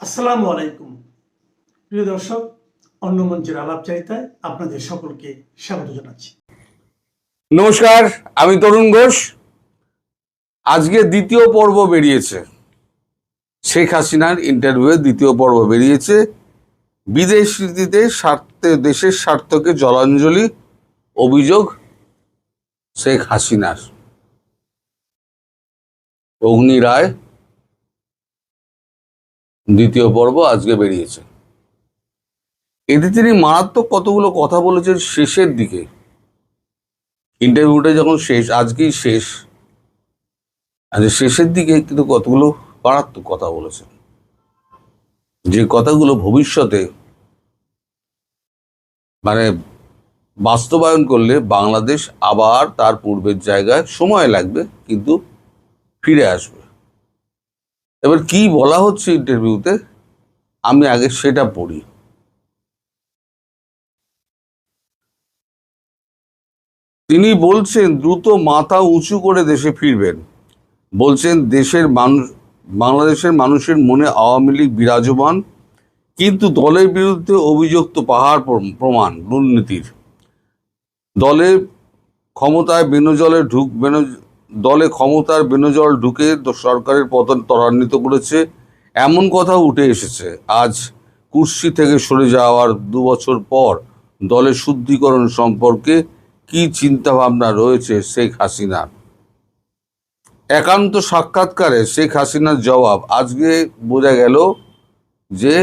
আসসালামু আলাইকুম প্রিয় দর্শক, অন্য মঞ্চের আলাপচারিতায় আপনাদের সকলকে স্বাগত জানাচ্ছি। নমস্কার, আমি তরুণ ঘোষ। আজকে দ্বিতীয় পর্ব বেরিয়েছে, শেখ হাসিনার ইন্টারভিউয়ের দ্বিতীয় পর্ব বেরিয়েছে। বিদেশ নীতিতে দেশের স্বার্থকে জলাঞ্জলি, অভিযোগ শেখ হাসিনার। অগ্নি রায় দ্বিতীয় পর্ব আজকে বেরিয়েছে। এতে তিনি মারাত্মক কতগুলো কথা বলেছেন শেষের দিকে। ইন্টারভিউটা যখন শেষ, আজকেই শেষ, শেষের দিকে কিন্তু কতগুলো মারাত্মক কথা বলেছেন, যে কথাগুলো ভবিষ্যতে বাস্তবায়ন করলে বাংলাদেশ আবার তার পূর্বের জায়গায় সময় লাগবে, কিন্তু ফিরে আসবে। এবার কি বলা হচ্ছে ইন্টারভিউতে, আমি আগে সেটা পড়ি। তিনি বলছেন দ্রুত মাথা উঁচু করে দেশে ফিরবেন। বলছেন বাংলাদেশের মানুষের মনে আওয়ামী লীগ বিরাজমান, কিন্তু দলের বিরুদ্ধে অভিযুক্ত পাহাড় প্রমাণ দুর্নীতির। দলে ক্ষমতার বেনজল ঢুকে সরকারের পতন ত্বরান্বিত করেছে, এমন কথা উঠে এসেছে। আজ কুর্সি থেকে সরে যাওয়ার 2 বছর পর দলের শুদ্ধিকরণ সম্পর্কে কি চিন্তা ভাবনা রয়েছে শেখ হাসিনার। একান্ত সাক্ষাৎকারে শেখ হাসিনার জবাব। আজকে বোঝা গেল যে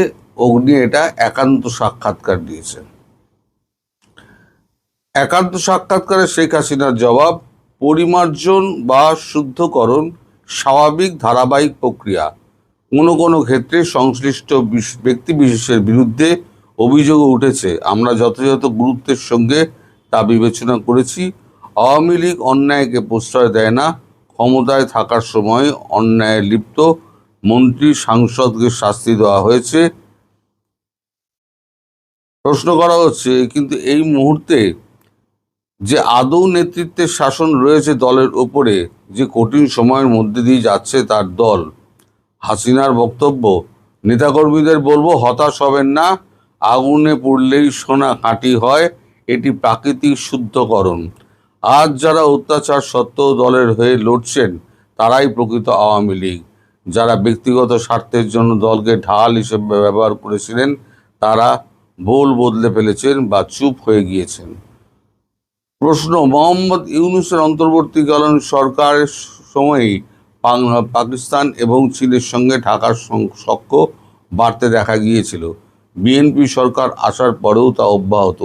অগ্নি এটা একান্ত সাক্ষাৎকার দিয়েছেন। একান্ত সাক্ষাৎকারে শেখ হাসিনার জবাব, পরিমার্জন বা শুদ্ধকরণ স্বাভাবিক ধারাবাহিক প্রক্রিয়া। কোনো ক্ষেত্রে সংশ্লিষ্ট ব্যক্তি বিশেষের বিরুদ্ধে অভিযোগ উঠেছে, আমরা যথাযথ গুরুত্বের সঙ্গে তা বিবেচনা করেছি। আওয়ামী লীগ অন্যায়কে প্রশ্রয় দেয় না। ক্ষমতায় থাকার সময় অন্যায়ে লিপ্ত মন্ত্রী সাংসদকে শাস্তি দেওয়া হয়েছে। প্রশ্ন করা হচ্ছে, কিন্তু এই মুহূর্তে যে আদৌ নেতৃত্বের শাসন রয়েছে দলের ওপরে, যে কঠিন সময়ের মধ্যে দিয়ে যাচ্ছে তার দল। হাসিনার বক্তব্য, নেতাকর্মীদের বলবো হতাশ হবেন না, আগুনে পড়লেই সোনা খাঁটি হয়, এটি প্রাকৃতিক শুদ্ধকরণ। আজ যারা অত্যাচার সত্ত্বেও দলের হয়ে লড়ছেন তারাই প্রকৃত আওয়ামী লীগ। যারা ব্যক্তিগত স্বার্থের জন্য দলকে ঢাল হিসেবে ব্যবহার করেছিলেন তারা ভুল বদলে ফেলেছেন বা চুপ হয়ে গিয়েছেন। প্রশ্ন, মোহাম্মদ ইউনূসের অন্তর্বর্তীকালীন সরকারের সময়ই পাকিস্তান এবং চীনের সঙ্গে ঢাকার সখ্য বাড়তে দেখা গিয়েছিল। বিএনপি সরকার আসার পরেও তা অব্যাহত।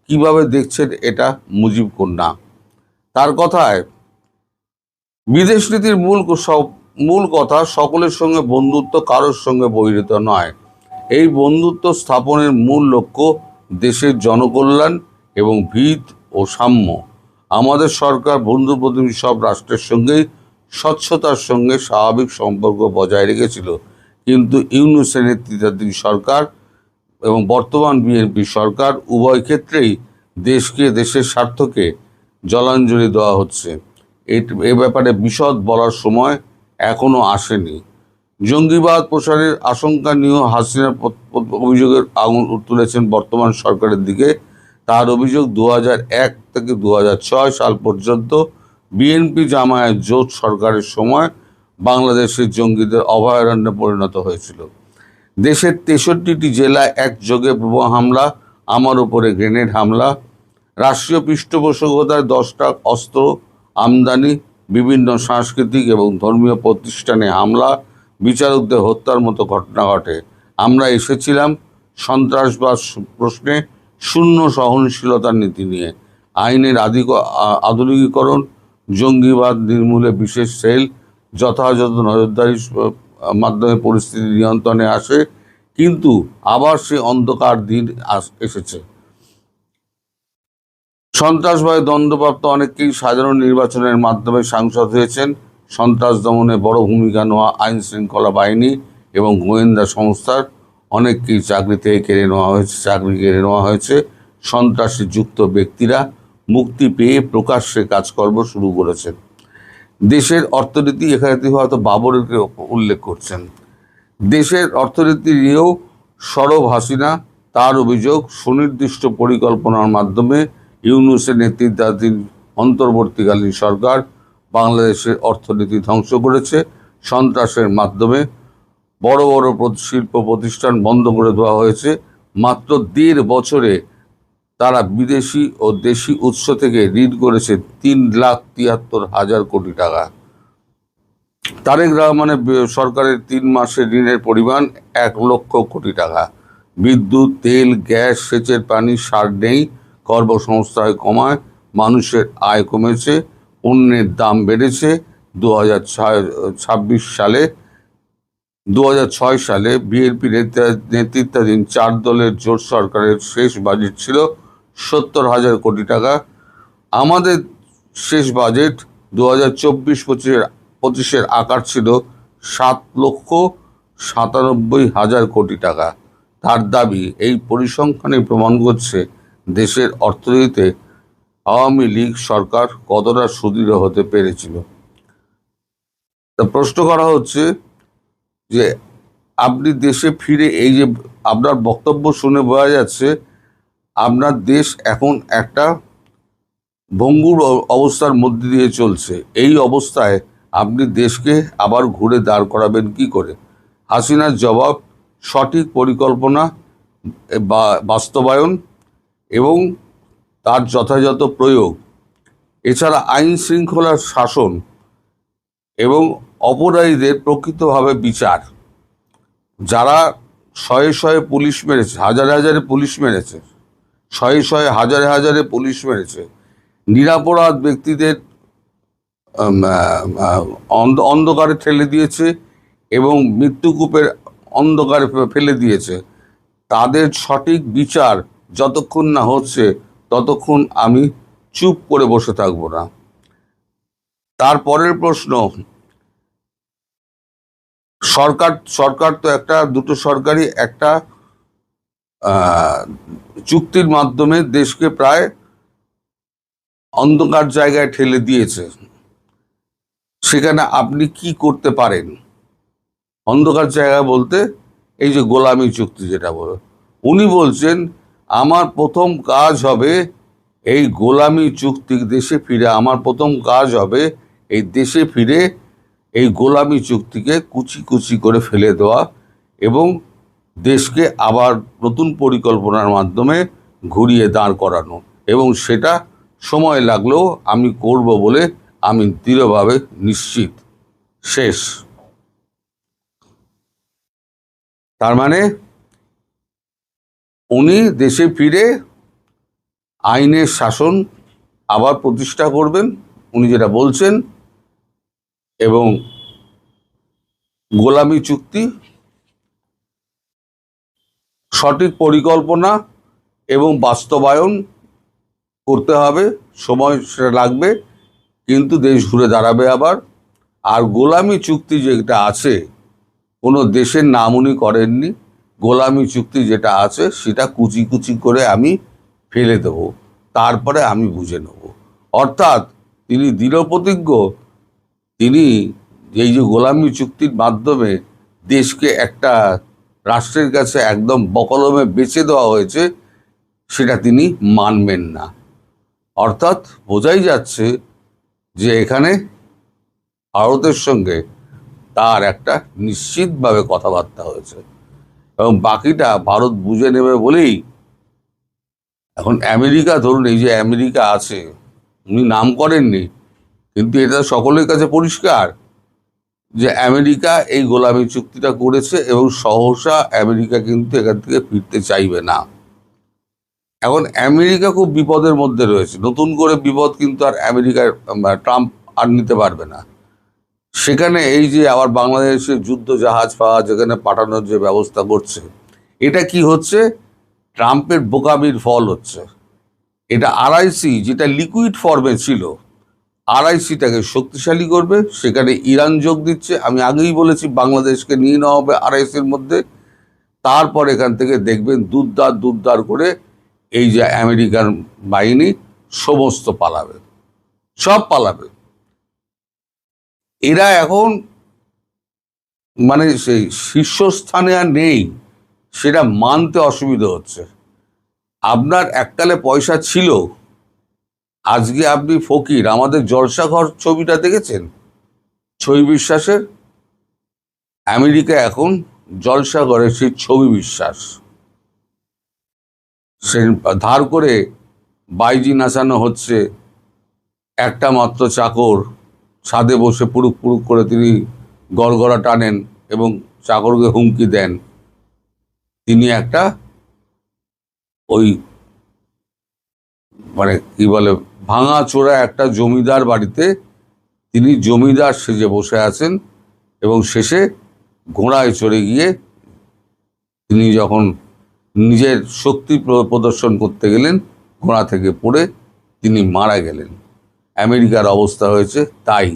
কিভাবে দেখছেন এটা মুজিব কন্যা? তার কথায়, বিদেশ নীতির মূল কথা সকলের সঙ্গে বন্ধুত্ব, কারোর সঙ্গে বৈরিত নয়। এই বন্ধুত্ব স্থাপনের মূল লক্ষ্য দেশের জনকল্যাণ এবং ভিত ও সাম্য। আমাদের সরকার বন্ধু প্রতিবেশী সব রাষ্ট্রের সঙ্গেই স্বচ্ছতার সঙ্গে স্বাভাবিক সম্পর্ক বজায় রেখেছিল, কিন্তু ইউনূসের নেতৃত্বাধীন সরকার এবং বর্তমান বিএনপি সরকার উভয় ক্ষেত্রেই দেশের স্বার্থকে জলাঞ্জলি দেওয়া হচ্ছে। এ ব্যাপারে বিশদ বলার সময় এখনো আসেনি। জঙ্গিবাদ প্রসারের আশঙ্কা নিয়েও হাসিনার অভিযোগের আঙুল তুলেছেন বর্তমান সরকারের দিকে। তার অভিযোগ, 2001 থেকে 2006 সাল পর্যন্ত বিএনপি জামায়াত জোট সরকারের সময় বাংলাদেশের জঙ্গিদের অভয়ারণ্যে পরিণত হয়েছিল। দেশের 63টি জেলায় একযোগে বোমা হামলা, আমার উপরে গ্রেনেড হামলা, রাষ্ট্রীয় পৃষ্ঠপোষকতায় 10টা অস্ত্র আমদানি, বিভিন্ন সাংস্কৃতিক এবং ধর্মীয় প্রতিষ্ঠানে হামলা, বিচারকদের হত্যার মতো ঘটনা ঘটে। আমরা এসেছিলাম সন্ত্রাসবাদ প্রশ্নে শূন্য সহনশীলতার নীতি নিয়ে, আইনের আধুনিকীকরণ, জঙ্গিবাদ নির্মূলে বিশেষ সেল, যথাযথ নজরদারির মাধ্যমে পরিস্থিতি নিয়ন্ত্রণে আসে। কিন্তু আবার সে অন্ধকার দিন এসেছে। সন্ত্রাসবাদে দণ্ডপ্রাপ্ত অনেকেই সাধারণ নির্বাচনের মাধ্যমে সাংসদ হয়েছেন। সন্ত্রাস দমনে বড় ভূমিকা নেওয়া আইন শৃঙ্খলা বাহিনী এবং গোয়েন্দা সংস্থার অনেককেই চাকরি কেড়ে নেওয়া হয়েছে। সন্ত্রাসে যুক্ত ব্যক্তিরা মুক্তি পেয়ে প্রকাশ্যে কাজকর্ম শুরু করেছেন। দেশের অর্থনীতি, এখানে তিনি হয়তো বাবরের উল্লেখ করছেন। দেশের অর্থনীতি নিয়েও সরব হাসিনা। তার অভিযোগ, সুনির্দিষ্ট পরিকল্পনার মাধ্যমে ইউনূসের নেতৃত্বাধীন অন্তর্বর্তীকালীন সরকার বাংলাদেশের অর্থনীতি ধ্বংস করেছে। সন্ত্রাসের মাধ্যমে বড় বড় শিল্প প্রতিষ্ঠান বন্ধ করে দেওয়া হয়েছে। মাত্র ১.৫ বছরে তারা বিদেশি ও দেশি উৎস থেকে ঋণ করেছে ৩,৭৩,০০০ কোটি টাকা। তারেক রহমানের সরকারের ৩ মাসের ঋণের পরিমাণ ১,০০,০০০ কোটি টাকা। বিদ্যুৎ, তেল, গ্যাস, সেচের পানি, সার নেই, কর্মসংস্থান কমায়, মানুষের আয় কমেছে, পণ্যের দাম বেড়েছে। ২০০৬ সালে বিএনপি নেতৃত্বাধীন ৪ দলের জোট সরকারের শেষ বাজেট ছিল ৭০,০০০ কোটি টাকা। আমাদের শেষ বাজেট ২০২৪-২৫-এর আকার ছিল ৭,৯৭,০০০ কোটি টাকা। তার দাবি, এই পরিসংখ্যানই প্রমাণ করছে দেশের অর্থনীতিতে আওয়ামী লীগ সরকার কতটা সুদৃঢ় হতে পেরেছিল। তা প্রশ্ন করা হচ্ছে যে আপনি দেশে ফিরে, এই যে আপনার বক্তব্য শুনে বোঝা যাচ্ছে আপনার দেশ এখন একটা ভঙ্গুর অবস্থার মধ্যে দিয়ে চলছে। এই অবস্থায় আপনি দেশকে আবার ঘুরে দাঁড় করাবেন কি করে? হাসিনার জবাব, সঠিক পরিকল্পনা বা বাস্তবায়ন এবং তার যথাযথ প্রয়োগ, এছাড়া আইন শৃঙ্খলার শাসন এবং অপরাধীদের প্রকৃতভাবে বিচার। যারা শয়ে শয়ে পুলিশ মেরেছে, হাজারে হাজারে পুলিশ মেরেছে, শয়ে শয়ে হাজারে হাজারে পুলিশ মেরেছে, নিরপরাধ ব্যক্তিদের অন্ধকারে ঠেলে দিয়েছে এবং মৃত্যুকূপের অন্ধকারে ফেলে দিয়েছে, তাদের সঠিক বিচার যতক্ষণ না হচ্ছে ততক্ষণ আমি চুপ করে বসে থাকবো না। তারপরের প্রশ্ন, সরকার তো দুটো সরকারই একটা চুক্তির মাধ্যমে দেশকে প্রায় অন্ধকার জায়গায় ঠেলে দিয়েছে। সেখানে আপনি কি করতে পারেন? অন্ধকার জায়গা বলতে এই যে গোলামি চুক্তি যেটা বলে, উনি বলছেন আমার প্রথম কাজ হবে এই গোলামি চুক্তি দেশে ফিরে, আমার প্রথম কাজ হবে এই দেশে ফিরে এই গোলামি চুক্তিকে কুচি কুচি করে ফেলে দেওয়া এবং দেশকে আবার নতুন পরিকল্পনার মাধ্যমে ঘুরিয়ে দাঁড় করানো, এবং সেটা সময় লাগলেও আমি করব বলে আমি দৃঢ়ভাবে নিশ্চিত। শেষ। তার মানে উনি দেশে ফিরে আইনের শাসন আবার প্রতিষ্ঠা করবেন, উনি যেটা বলছেন, এবং গোলামি চুক্তি সঠিক পরিকল্পনা এবং বাস্তবায়ন করতে হবে। সময় সেটা লাগবে, কিন্তু দেশ ঘুরে দাঁড়াবে আবার। আর গোলামি চুক্তি যেটা আছে, কোনো দেশের নাম উনি করেননি। গোলামি চুক্তি যেটা আছে সেটা কুচি কুচি করে আমি ফেলে দেব, তারপরে আমি বুঝে নেব। অর্থাৎ তিনি দৃঢ়প্রতিজ্ঞ, তিনি এই যে গোলামি চুক্তির মাধ্যমে দেশকে একটা রাষ্ট্রের কাছে একদম বকলমে বেচে দেওয়া হয়েছে, সেটা তিনি মানবেন না। অর্থাৎ বোঝাই যাচ্ছে যে এখানে ভারতের সঙ্গে তার একটা নিশ্চিতভাবে কথাবার্তা হয়েছে, এবং বাকিটা ভারত বুঝে নেবে বলেই এখন আমেরিকা, ধরুন এই যে আমেরিকা আছে, উনি নাম করেননি, কিন্তু এটা সকলের কাছে পরিষ্কার যে আমেরিকা এই গোলামি চুক্তিটা করেছে এবং সহসা আমেরিকা কিন্তু এখান থেকে ফিরতে চাইবে না। এখন আমেরিকা খুব বিপদের মধ্যে রয়েছে, নতুন করে বিপদ কিন্তু আর আমেরিকার ট্রাম্প আর নিতে পারবে না। সেখানে এই যে আবার বাংলাদেশের যুদ্ধ জাহাজ যেখানে পাঠানোর যে ব্যবস্থা করছে, এটা কি হচ্ছে? ট্রাম্পের বোকামির ফল হচ্ছে। এটা আরআইসি, যেটা লিকুইড ফর্মে ছিল, আরআইসিটাকে শক্তিশালী করবে, সেখানে ইরান যোগ দিচ্ছে। আমি আগেই বলেছি বাংলাদেশকে নিয়ে নেওয়া হবে আরআইসির মধ্যে। তারপর এখান থেকে দেখবেন দুদ্দার করে এই যে আমেরিকান বাহিনী সমস্ত পালাবে, সব পালাবে। এরা এখন মানে সেই শীর্ষস্থানে আর নেই, সেটা মানতে অসুবিধা হচ্ছে। আপনার এককালে পয়সা ছিল, আজকে আপনি ফকির। আমাদের জলসাঘর ছবিটা দেখেছেন ছবি বিশ্বাসের? আমেরিকা এখন জলসাঘরের সেই ছবি বিশ্বাস, সে ধার করে বাইজি নাচানো হচ্ছে। একটা মাত্র চাকর ছাদে বসে পুরুক পুরুক করে তিনি গড়গড়া টানেন এবং চাকরকে হুমকি দেন। তিনি একটা ওই মানে কি বলে ভাঙা চোরা একটা জমিদার বাড়িতে তিনি জমিদার সেজে বসে আছেন, এবং শেষে ঘোড়ায় চড়ে গিয়ে তিনি যখন নিজের শক্তি প্রদর্শন করতে গেলেন, ঘোড়া থেকে পড়ে তিনি মারা গেলেন। আমেরিকার অবস্থা হয়েছে তাই।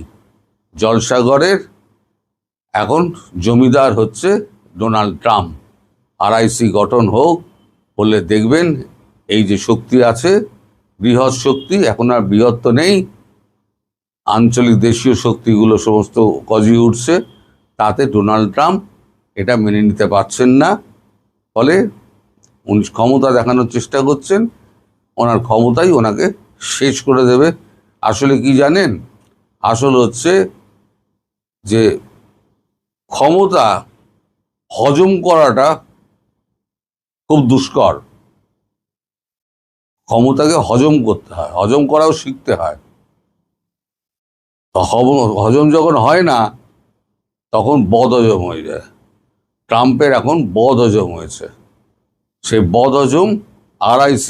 জলসাঘরের এখন জমিদার হচ্ছে ডোনাল্ড ট্রাম্প। RIC গঠন হলে দেখবেন এই যে শক্তি আছে, বৃহৎ শক্তি, এখন আর বৃহৎ তো নেই, আঞ্চলিক দেশীয় শক্তিগুলো সমস্ত গজিয়ে উঠছে। তাতে ডোনাল্ড ট্রাম্প এটা মেনে নিতে পারছেন না, ফলে উনি ক্ষমতা দেখানোর চেষ্টা করছেন। ওনার ক্ষমতাই ওনাকে শেষ করে দেবে। আসলে কি জানেন, আসল হচ্ছে যে ক্ষমতা হজম করাটা খুব দুষ্কর। ক্ষমতাকে হজম করতে হয়, হজম করাও শিখতে হয়। হজম যখন হয় না তখন বদ হজম হয়ে যায়। ট্রাম্পের এখন বদ হজম হয়েছে। সেই বদ হজম RIC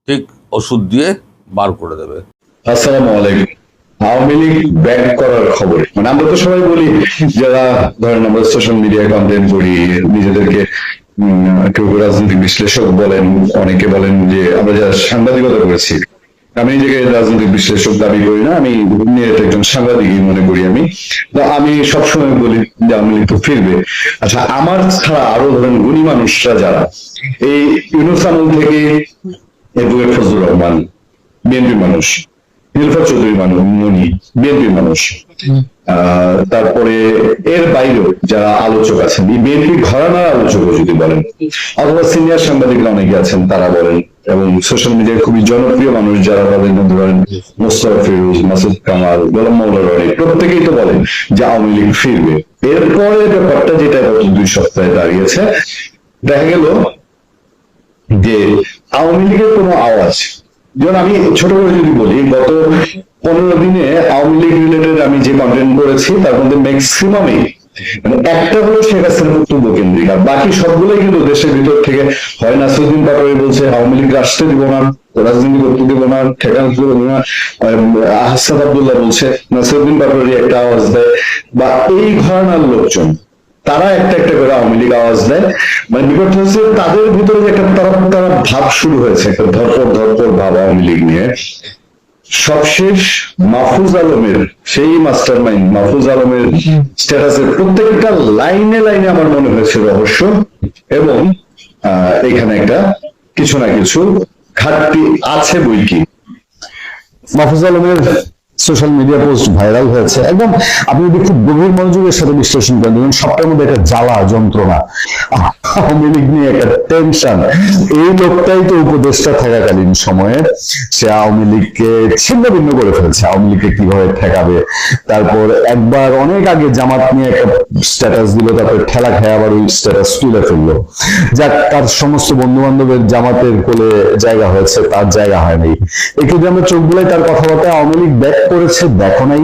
ঠিক ওষুধ দিয়ে বার করে দেবে। আসসালামু আলাইকুম। আওয়ামী লীগ ব্যাক করার খবর, মানে আমরা তো সবাই বলি, যারা ধরেন আমরা সোশ্যাল মিডিয়া কন্টেন্ট করি, নিজেদেরকে কেউ রাজনৈতিক বিশ্লেষক বলেন, অনেকে বলেন যে আমরা যারা সাংবাদিকতা করেছি, আমি নিজেকে রাজনৈতিক বিশ্লেষক দাবি করি না, আমি একজন সাংবাদিকই মনে করি। আমি সবসময় বলি যে আওয়ামী লীগ তো ফিরবে। আচ্ছা, আমার ছাড়া আরো ধরেন গুণী মানুষরা যারা এই ইউনূস আমল থেকে এডভোকেট ফজলুর রহমান বিএনপি মানুষ, নীলুফার চৌধুরী মনি বিএনপি মানুষ, তারপরে এর বাইরেও যারা আলোচক আছেন, বিএনপি ঘরানার আলোচক যদি বলেন, অথবা সিনিয়র সাংবাদিকরা অনেকে আছেন তারা বলেন, এবং সোশ্যাল মিডিয়ায় খুবই জনপ্রিয় মানুষ যারা বলেন, ধরেন মোস্তফা ফিরোজ, মাসুদ কামাল, গোলাম মাওলা রনি, প্রত্যেকেই তো বলেন যে আওয়ামী লীগ ফিরবে। এরপরে ব্যাপারটা যেটা গত 2 সপ্তাহে দাঁড়িয়েছে, দেখা গেল যে আওয়ামী লীগের কোনো আওয়াজ, যেমন আমি ছোট করে যদি বলি, গত 15 দিনে আওয়ামী লীগ রিলেটেড আমি যে কন্টেন্ট করেছি তার মধ্যে ম্যাক্সিমামই মানে একটা হলো শেখ হাসিনার বক্তব্য কেন্দ্রিক, আর বাকি সবগুলোই কিন্তু দেশের ভিতর থেকে হয় নাসিরুদ্দিন পাটোয়ারি বলছে আওয়ামী লীগ রাষ্ট্রে দিব না, রাজনীতি করতে দিব না, ঠেকানো দিব না, আহসাদ আব্দুল্লাহ বলছে, নাসিরুদ্দিন পাটোয়ারি একটা আওয়াজ দেয়, বা এই ঘরানার লোকজন তারা একটা একটা করে আওয়ামী লীগ আওয়াজ দেয়। মানে বিপদ হচ্ছে তাদের ভিতরে যে একটা তারা ভাব শুরু হয়েছে, একটা ধরপর ভাব আওয়ামী লীগ নিয়ে। সবশেষ মাহফুজ আলমের সেই মাস্টার মাইন্ড মাহফুজ আলমের স্ট্যাটাসের প্রত্যেকটা লাইনে লাইনে আমার মনে হয়েছে রহস্য, এবং এখানে একটা কিছু না কিছু ঘাটতি আছে বই কি। মাহফুজ আলমের সোশ্যাল মিডিয়া পোস্ট ভাইরাল হয়েছে, একদম আপনি যদি খুব গভীর মনোযোগের সাথে বিশ্লেষণ করেন, দেখুন সবটার মধ্যে একটা জ্বালা যন্ত্রণা, আওয়ামী লীগ নিয়ে একটা টেনশন। এই লোকটাই তো উপদেষ্টা থাকাকালীন সময়ে সে আওয়ামী লীগকে ছিন্ন ভিন্ন করে ফেলছে, আওয়ামী লীগকে কিভাবে ঠেকাবে। তারপর একবার অনেক আগে জামাত নিয়ে একটা স্ট্যাটাস দিল, তারপরে ঠেলা খেয়ে আবার ওই স্ট্যাটাস তুলে ফেললো। যাক, তার সমস্ত বন্ধু বান্ধবের জামাতের কোলে জায়গা হয়েছে, তার জায়গা হয়নি। একটু যে আমরা চোখ বুলাই তার কথাবার্তা, আওয়ামী লীগ ব্যাক করেছে দেখো নাই।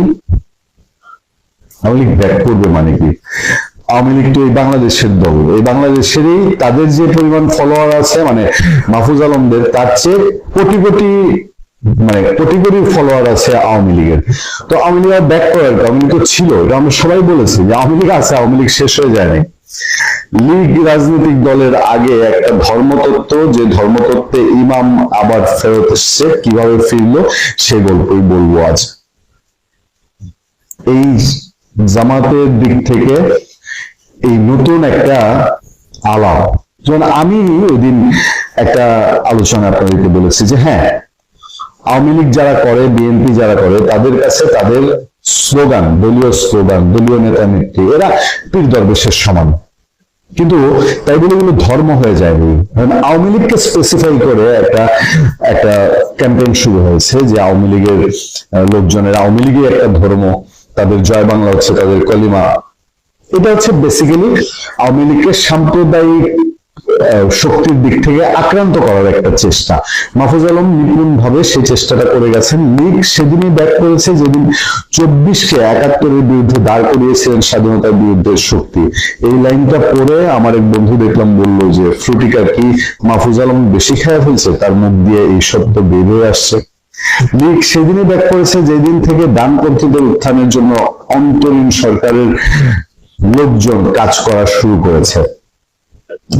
আওয়ামী লীগ ব্যাক করবে মানে কি? আওয়ামী লীগ তো এই বাংলাদেশের দল, এই বাংলাদেশেরই তাদের যে পরিমাণ ফলোয়ার আছে, মানে মাহফুজ আলমদের তার চেয়ে কোটি কোটি ফলোয়ার আছে আওয়ামী লীগের। তো আওয়ামী লীগ ব্যাক করার, আওয়ামী লীগ তো ছিল, এটা আমরা সবাই বলেছি যে আওয়ামী লীগ আছে, আওয়ামী লীগ শেষ হয়ে যায়নি। লীগ রাজনৈতিক দলের আগে একটা ধর্মতত্ত্ব, যে ধর্মতত্ত্বে ইমাম আবার ফেরত এসছে, কিভাবে ফিরলো সে গল্পই বলবো আজ। এই জামাতের দিক থেকে এই নতুন একটা আলাপ, যেমন আমি ওই দিন একটা আলোচনা আপনাদেরকে বলেছি যে হ্যাঁ, আওয়ামী লীগ যারা করে, বিএনপি যারা করে, তাদের কাছে তাদের স্লোগান, দলীয় স্লোগান, দলীয় নেতা নেত্রী, এরা পীর দরবেশের সমান। কিন্তু তাই বলে এগুলো ধর্ম হয়ে যায়নি। আওয়ামী লীগকে স্পেসিফাই করে একটা ক্যাম্পেইন শুরু হয়েছে যে আওয়ামী লীগের লোকজনের, আওয়ামী লীগের একটা ধর্ম, তাদের জয় বাংলা হচ্ছে তাদের কলিমা। এটা হচ্ছে বেসিক্যালি আওয়ামী লীগকে সাম্প্রদায়িক শক্তির দিক থেকে আক্রান্ত করার একটা চেষ্টা। মাহফুজ আলম নিপুণ ভাবে সেই চেষ্টাটা করে গেছেন। লীগ সেদিনই ব্যাক করেছে যেদিন 24কে 71-এর বিরুদ্ধে দাঁড় করিয়েছিলেন স্বাধীনতার বিরুদ্ধে শক্তি। এই লাইনটা পড়ে আমার এক বন্ধু দেখলাম বলল যে ফ্রুটিকা কি মাহফুজ আলম বেশি খেয়ে ফেলছে, তার মুখ দিয়ে এই শব্দ বের হয়ে আসছে। লীগ সেদিনই ব্যাক করেছে যেদিন থেকে ডানপন্থীদের উত্থানের জন্য অন্তরীণ সরকারের লোকজন কাজ করা শুরু করেছে।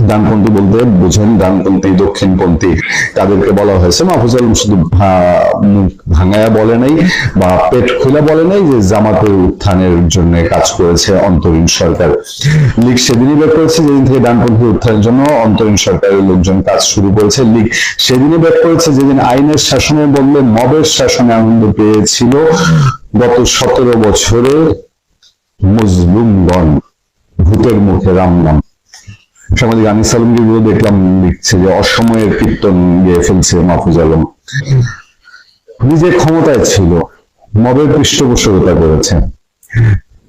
ডানপন্থী বলতে বুঝেন ডানপন্থী, দক্ষিণপন্থী, তাদেরকে বলা হয়েছে। মাহফুজ আলম শুধু মুখ ভাঙায়া বলে নাই বা পেট খুলে বলে নাই যে জামাতের উত্থানের জন্য কাজ করেছে অন্তরীণ সরকার। লীগ সেদিনই বের করেছে যেদিন থেকে ডানপন্থী উত্থানের জন্য অন্তরীণ সরকারের লোকজন কাজ শুরু করেছে। লীগ সেদিনই বের করেছে যেদিন আইনের শাসনের বদলে মবের শাসনে আনন্দ পেয়েছিল গত 17 বছরে মজলুমগণ। ভূতের মুখে রাম নাম। সামাজিক আনিস আলমগীর দেখলাম লিখছে যে অসময়ের কীর্তন গিয়ে ফেলছে মাহফুজ আলম। নিজের ক্ষমতায় ছিল, মবের পৃষ্ঠপোষকতা করেছে।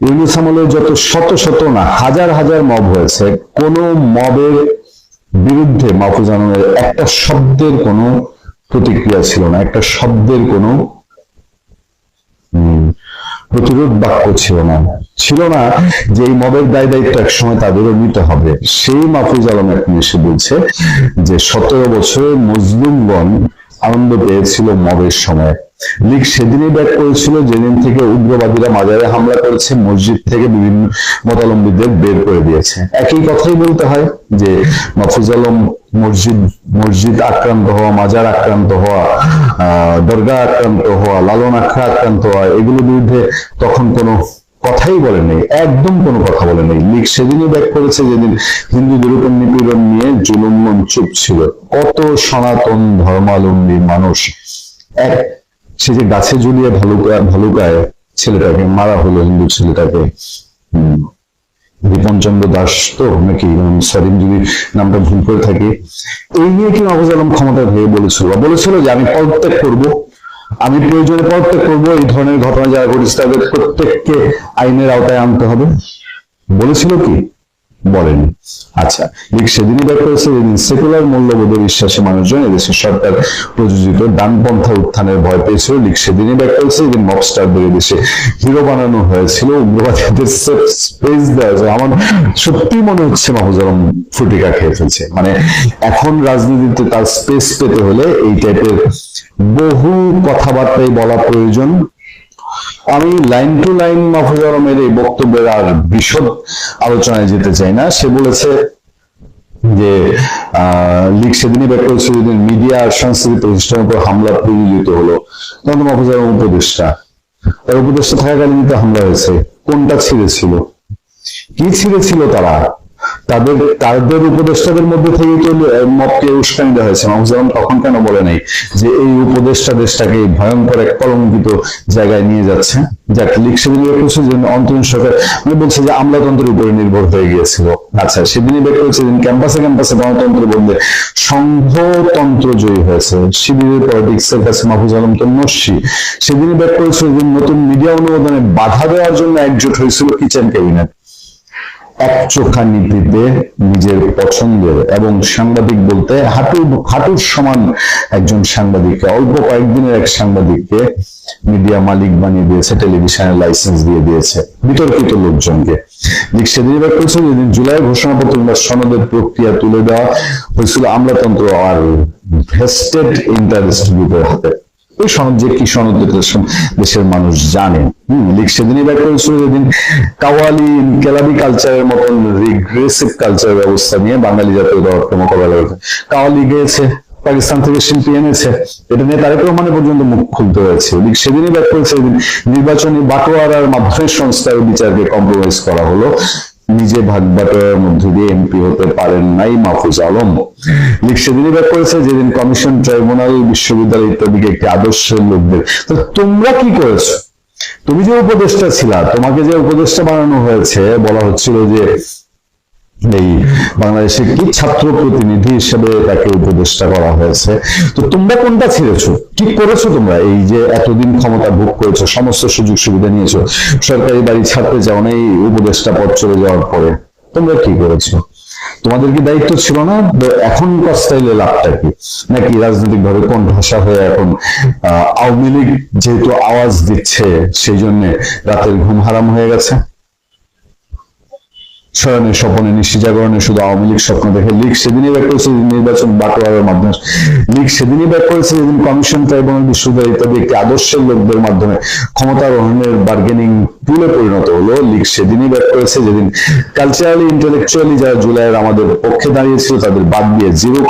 ইউনূস আমলের যত শত শত না হাজার হাজার মব হয়েছে, কোন মবের বিরুদ্ধে মাহফুজ আলমের একটা শব্দের কোনো প্রতিক্রিয়া ছিল না, একটা শব্দের কোনো প্রতিরোধ বাক্য ছিল না যে এই মবের দায় দায়িত্ব এক সময় তাদেরও নিতে হবে। সেই মাহফুজ আলম এখন এসে বলছে যে 17 বছরে মজলুমগণ আনন্দ পেয়েছিল মবের সময়। লীগ সেদিনই ব্যাক করেছিল যেদিন থেকে উগ্রবাদীরা মাজারে হামলা করেছে, মসজিদ থেকে বিভিন্ন মতাবলম্বীদের বের করে দিয়েছে। একই কথাই বলতে হয় যে মাহফুজ আলম মসজিদ আক্রান্ত হওয়া, মাজার আক্রান্ত হওয়া, দরগা আক্রান্ত হওয়া, লালন আখড়া আক্রান্ত হওয়া, এগুলোর বিরুদ্ধে তখন কোনো কথাই বলে নেই, একদম কোনো কথা বলে নেই। লীগ সেদিনই ব্যাক করেছে যেদিন হিন্দুদের উপর নিপীড়ন নিয়ে জুলুম চুপ ছিল। কত সনাতন ধর্মাবলম্বী মানুষ, সে যে গাছে ঝুলিয়ে ভালুকায় ছেলেটাকে মারা হলো, হিন্দু ছেলেটাকে, রিপনচন্দ্র দাস তো নাকি, সরি যদি নামটা ভুল করে থাকি। এই নিয়ে কি মাহফুজ আলম ক্ষমতায় ভেবে বলেছিল যে আমি পদত্যাগ করবো, আমি প্রয়োজনে পদত্যাগ করবো, এই ধরনের ঘটনা যারা ঘটেছে তাদের প্রত্যেককে আইনের আওতায় আনতে হবে, বলেছিল কি? বলেনি। আচ্ছা, লীগ সেদিনই ব্যাক করেছে যেদিন সেকুলার মূল্যবোধে বিশ্বাসী মানুষজন এদেশের সরকার প্রযোজিত ডানপন্থা উত্থানের ভয় পেয়েছিল। লীগ সেদিনই ব্যাক করেছে যেদিন মবস্টারদের এদেশে হিরো বানানো হয়েছিল, উগ্রবাদীদের স্পেস দেওয়া হয়েছে। আমার সত্যি মনে হচ্ছে মাহফুজ আলম ফুটিকা খেয়ে ফেলছে। মানে এখন রাজনীতিতে তার স্পেস পেতে হলে এই টাইপের বহু কথাবার্তাই বলা প্রয়োজন। আমি লাইন টু লাইন মাহফুজ আলমের এই বক্তব্যের আর বিশদ আলোচনায় যেতে চাই না। সে বলেছে যে লীগ সেদিনই ব্যাক করেছে যেদিন মিডিয়া আর সংস্কৃতি প্রতিষ্ঠানের উপর হামলা প্রযোজিত হলো, তখন মাহফুজ আলম উপদেষ্টা, তার উপদেষ্টা থাকাকালীন তো হামলা হয়েছে। কোনটা ছিঁড়েছিল, কি ছিঁড়েছিল? তাদের উপদেষ্টাদের মধ্যে থেকে তো মবকে উস্কানি দেওয়া হয়েছে। মাহফুজ আলম তখন কেন বলে নাই যে এই উপদেষ্টা দেশটাকে ভয়ঙ্কর এক কলঙ্কিত জায়গায় নিয়ে যাচ্ছে? যাক, লীগ সেদিন বের করেছে যে অন্তরীণ সরকার বলছে যে আমলাতন্ত্রের উপরে নির্ভর হয়ে গিয়েছিল। আচ্ছা, সেদিনই বের করেছে যেদিন ক্যাম্পাসে গণতন্ত্রের বদলে সংঘতন্ত্র জয়ী হয়েছে। শিবিরের পলিটিক্স এর কাছে মাহফুজ আলম তো নস্যি। সেদিনই বের করেছে যে নতুন মিডিয়া অনুমোদনে বাধা দেওয়ার জন্য একজোট হয়েছিল কিচেন ক্যাবিনেট। একচোখা নীতিতে নিজের পছন্দের এবং সাংবাদিক বলতে হাঁটুর সমান একজন সাংবাদিককে, অল্প কয়েকদিনের এক সাংবাদিককে মিডিয়া মালিক বানিয়ে দিয়েছে, টেলিভিশনের লাইসেন্স দিয়ে দিয়েছে বিতর্কিত লোকজনকে। লীগ সেদিনই বের করেছে যেদিন জুলাই ঘোষণাপত্র কিংবা সনদের প্রক্রিয়া তুলে দেওয়া হয়েছিল আমলাতন্ত্র আর ভেস্টেড ইন্টারেস্ট গ্রুপের হাতে। ওই সনদ যে কি সনদ দেশের মানুষ জানে। লীগ সেদিনই ব্যাক করেছিল যেদিন কাওয়ালি ইনকেলাবি কালচারের মতন রিগ্রেসিভ কালচার ব্যবস্থা নিয়ে বাঙালি জাতীয়তাবাদকে মোকাবেলা করতে। কাওয়ালি গিয়েছে, পাকিস্তান থেকে শিল্পী এনেছে, এটা নিয়ে তারেক রহমানের পর্যন্ত মুখ খুলতে হয়েছে। লীগ সেদিনই ব্যাক করেছে যেদিন নির্বাচনী বাটোয়ারার মাধ্যমে সংস্কার বিচারকে কম্প্রোমাইজ করা হলো। নিজে ভাগ বাটোয়ারার মধ্যে দিয়ে এমপি হতে পারেন নাই মাহফুজ আলম। লীগ সেদিনই ব্যাক করেছে যেদিন কমিশন, ট্রাইব্যুনাল, বিশ্ববিদ্যালয় ইত্যাদিকে একটি আদর্শের লোকদের। তোমরা কি করেছো? তুমি যে উপদেষ্টা ছিলা, তোমাকে যে উপদেষ্টা বানানো হয়েছে, বলা হচ্ছিল যে এই বাংলাদেশের কি ছাত্র প্রতিনিধি হিসেবে তাকে উপদেষ্টা করা হয়েছে। তো তোমরা কোনটা ছেড়েছো, কি করেছো তোমরা? এই যে এতদিন ক্ষমতা ভোগ করেছো, সমস্ত সুযোগ সুবিধা নিয়েছো, সরকারি বাড়ি ছাড়তে চাও না এই উপদেষ্টা পদ চলে যাওয়ার পরে, তোমরা কি করেছো? তোমাদের কি দায়িত্ব ছিল না? এখন কস্তাইলে লাভটা কি? নাকি রাজনৈতিক ভাবে কোণঠাসা হয়ে এখন আওয়ামী লীগ যেহেতু আওয়াজ দিচ্ছে সেই জন্য রাতের ঘুম হারাম হয়ে গেছে? শয়নে স্বপনে নিশি জাগরণে শুধু আওয়ামী লীগ স্বপ্ন দেখে। লীগ সেদিনই ব্যাক করেছে নির্বাচন বাটোয়ারের মাধ্যমে, লীগ সেদিনই ব্যাক করেছে যেদিন কমিশন ট্রাইব্যুনাল বিশ্ববিদ্যালয় ইত্যাদি একটি আদর্শের লোকদের মাধ্যমে ক্ষমতারোহণের বার্গেনিং টুলে পরিণত হলো। লীগ সেদিনই ব্যাক করেছে যেদিন কালচারালি ইন্টেলেকচুয়ালি যারা জুলাইয়ের আমাদের পক্ষে দাঁড়িয়েছিল তাদের বাদ দিয়ে জিরো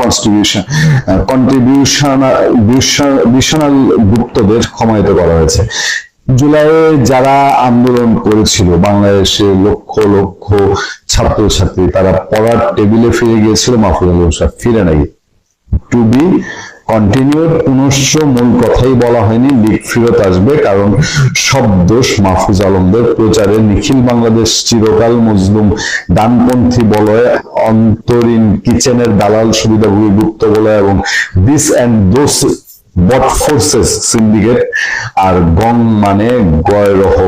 কন্ট্রিবিউশনাল গুপ্তদের ক্ষমায়িত করা হয়েছে। জুলাইয়ে যারা আন্দোলন করেছিল, বাংলাদেশে লক্ষ লক্ষ ছাত্রছাত্রী, তারা পড়ার টেবিলে ফিরে গিয়েছিল, মাহফুজুল হোসেন ফিরে নাই। টু বি কন্টিনিউড, পুনশ্চ মূল কথাই বলা হয়নি, লীগ ফেরত আসবে, কারণ সব দোষ মাহফুজ আলমদের প্রচারে নিখিল বাংলাদেশ চিরকাল মজলুম ডানপন্থী বলয়, অন্তরীণ কিচেনের দালাল সুবিধাভোগী গুপ্ত বলয় এবং this and those bot forces syndicate. আর গং মানে গয়রহ,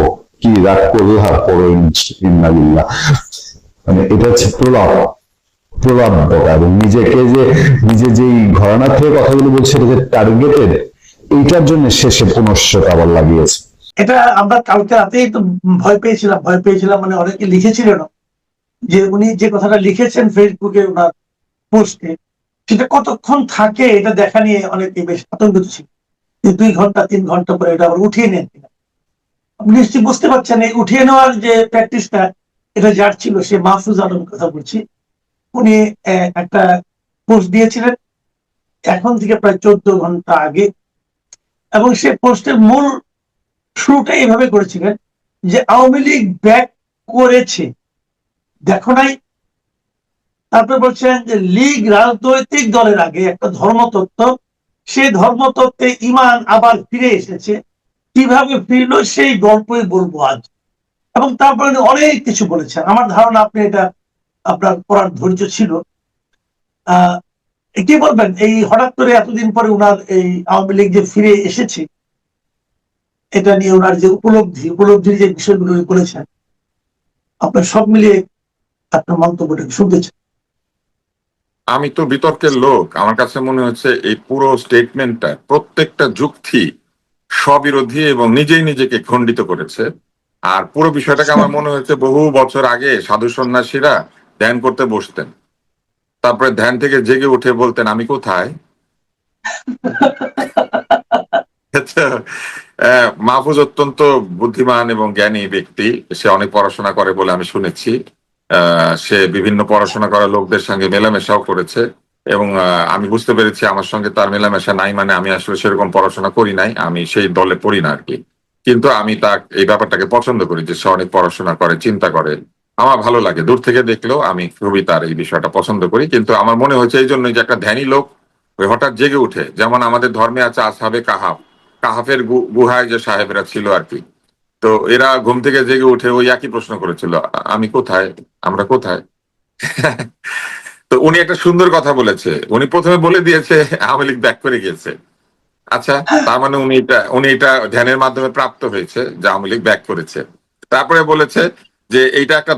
কি রাগ করলা পড়েন ইন্নালিল্লাহ, মানে এটা হচ্ছে প্রলাপটা। এবং নিজেকে যে নিজে যেই ঘরানা থেকে কথাগুলো বলছে এটা যে টার্গেটেড, এইটার জন্য শেষে পুনশ্চত আবার লাগিয়েছে। এটা আমরা কালকে রাতেই তো ভয় পেয়েছিলাম, মানে অনেকে লিখেছিলেন যে উনি যে কথাটা লিখেছেন ফেসবুকে ওনার পোস্টে, সেটা কতক্ষণ থাকে এটা দেখা নিয়ে অনেকে বেশ আতঙ্কিত ছিল। 2 ঘন্টা 3 ঘন্টা পরে এটা আবার উঠিয়ে নেন কিনা। আপনি নিশ্চয়ই বুঝতে পারছেন এই উঠিয়ে নেওয়ার যে প্র্যাকটিসটা, এটা যার ছিল সে মাহফুজ আলমের কথা বলছি। উনি একটা পোস্ট দিয়েছিলেন এখন থেকে প্রায় 14 ঘন্টা আগে, এবং সে পোস্টের মূল শুরুটা এইভাবে করেছিলেন যে আওয়ামী লীগ ব্যাক করেছে, দেখো নাই। তারপরে বলছেন যে লীগ রাজনৈতিক দলের আগে একটা ধর্মতত্ত্ব, সেই ধর্মতত্ত্বে ইমান আবার ফিরে এসেছে, কিভাবে ফিরলো সেই গল্পই বলবো আজ। এবং তারপরে অনেক কিছু বলেছেন। আমার ধারণা আপনি এটা আপনার পড়ার ধৈর্য ছিল। কি বলবেন এই হঠাৎ করে এতদিন পরে উনার এই আওয়ামী লীগ যে ফিরে এসেছে, এটা নিয়ে ওনার যে উপলব্ধির যে বিষয়গুলো বলেছেন, আপনার সব মিলিয়ে আপনার মন্তব্যটাকে শুনতে চাই। আমি তো বিতর্কের লোক, আমার কাছে মনে হচ্ছে এই পুরো স্টেটমেন্টটা প্রত্যেকটা যুক্তি স্ববিরোধী এবং নিজেই নিজেকে খণ্ডিত করেছে। আর পুরো বিষয়টাকে আমার মনে হচ্ছে বহু বছর আগে সাধু সন্ন্যাসীরা ধ্যান করতে বসতেন, তারপরে ধ্যান থেকে জেগে উঠে বলতেন আমি কোথায়। মাহফুজ অত্যন্ত বুদ্ধিমান এবং জ্ঞানী ব্যক্তি, সে অনেক পড়াশোনা করে বলে আমি শুনেছি। সে বিভিন্ন পড়াশোনা করা লোকদের সঙ্গে মেলামেশাও করেছে, এবং আমি বুঝতে পেরেছি আমার সঙ্গে তার মেলামেশা নাই মানে আমি আসলে সেরকম পড়াশোনা করি নাই, আমি সেই দলে পড়ি না আর কি। কিন্তু আমি তার এই ব্যাপারটাকে পছন্দ করি যে সে অনেক পড়াশোনা করে, চিন্তা করে, আমার ভালো লাগে। দূর থেকে দেখলেও আমি খুবই তার এই বিষয়টা পছন্দ করি। কিন্তু আমার মনে হয়েছে এই জন্যই যে একটা ধ্যানী লোক হঠাৎ জেগে উঠে, যেমন আমাদের ধর্মে আছে আসহাবে কাহাফের গুহায় যে সাহেবরা ছিল আর কি, তো এরা ঘুম থেকে জেগে উঠে ওই একই প্রশ্ন করেছিল, আমি কোথায়, আমরা কোথায়। তো উনি একটা সুন্দর কথা বলেছে, উনি প্রথমে বলে দিয়েছে আওয়ামী লীগ ব্যাক করে গিয়েছে। আচ্ছা, তার মানে উনি এটা ধ্যানের মাধ্যমে প্রাপ্ত হয়েছে যে আওয়ামী লীগ ব্যাক করেছে। তারপরে বলেছে যে এইটা একটা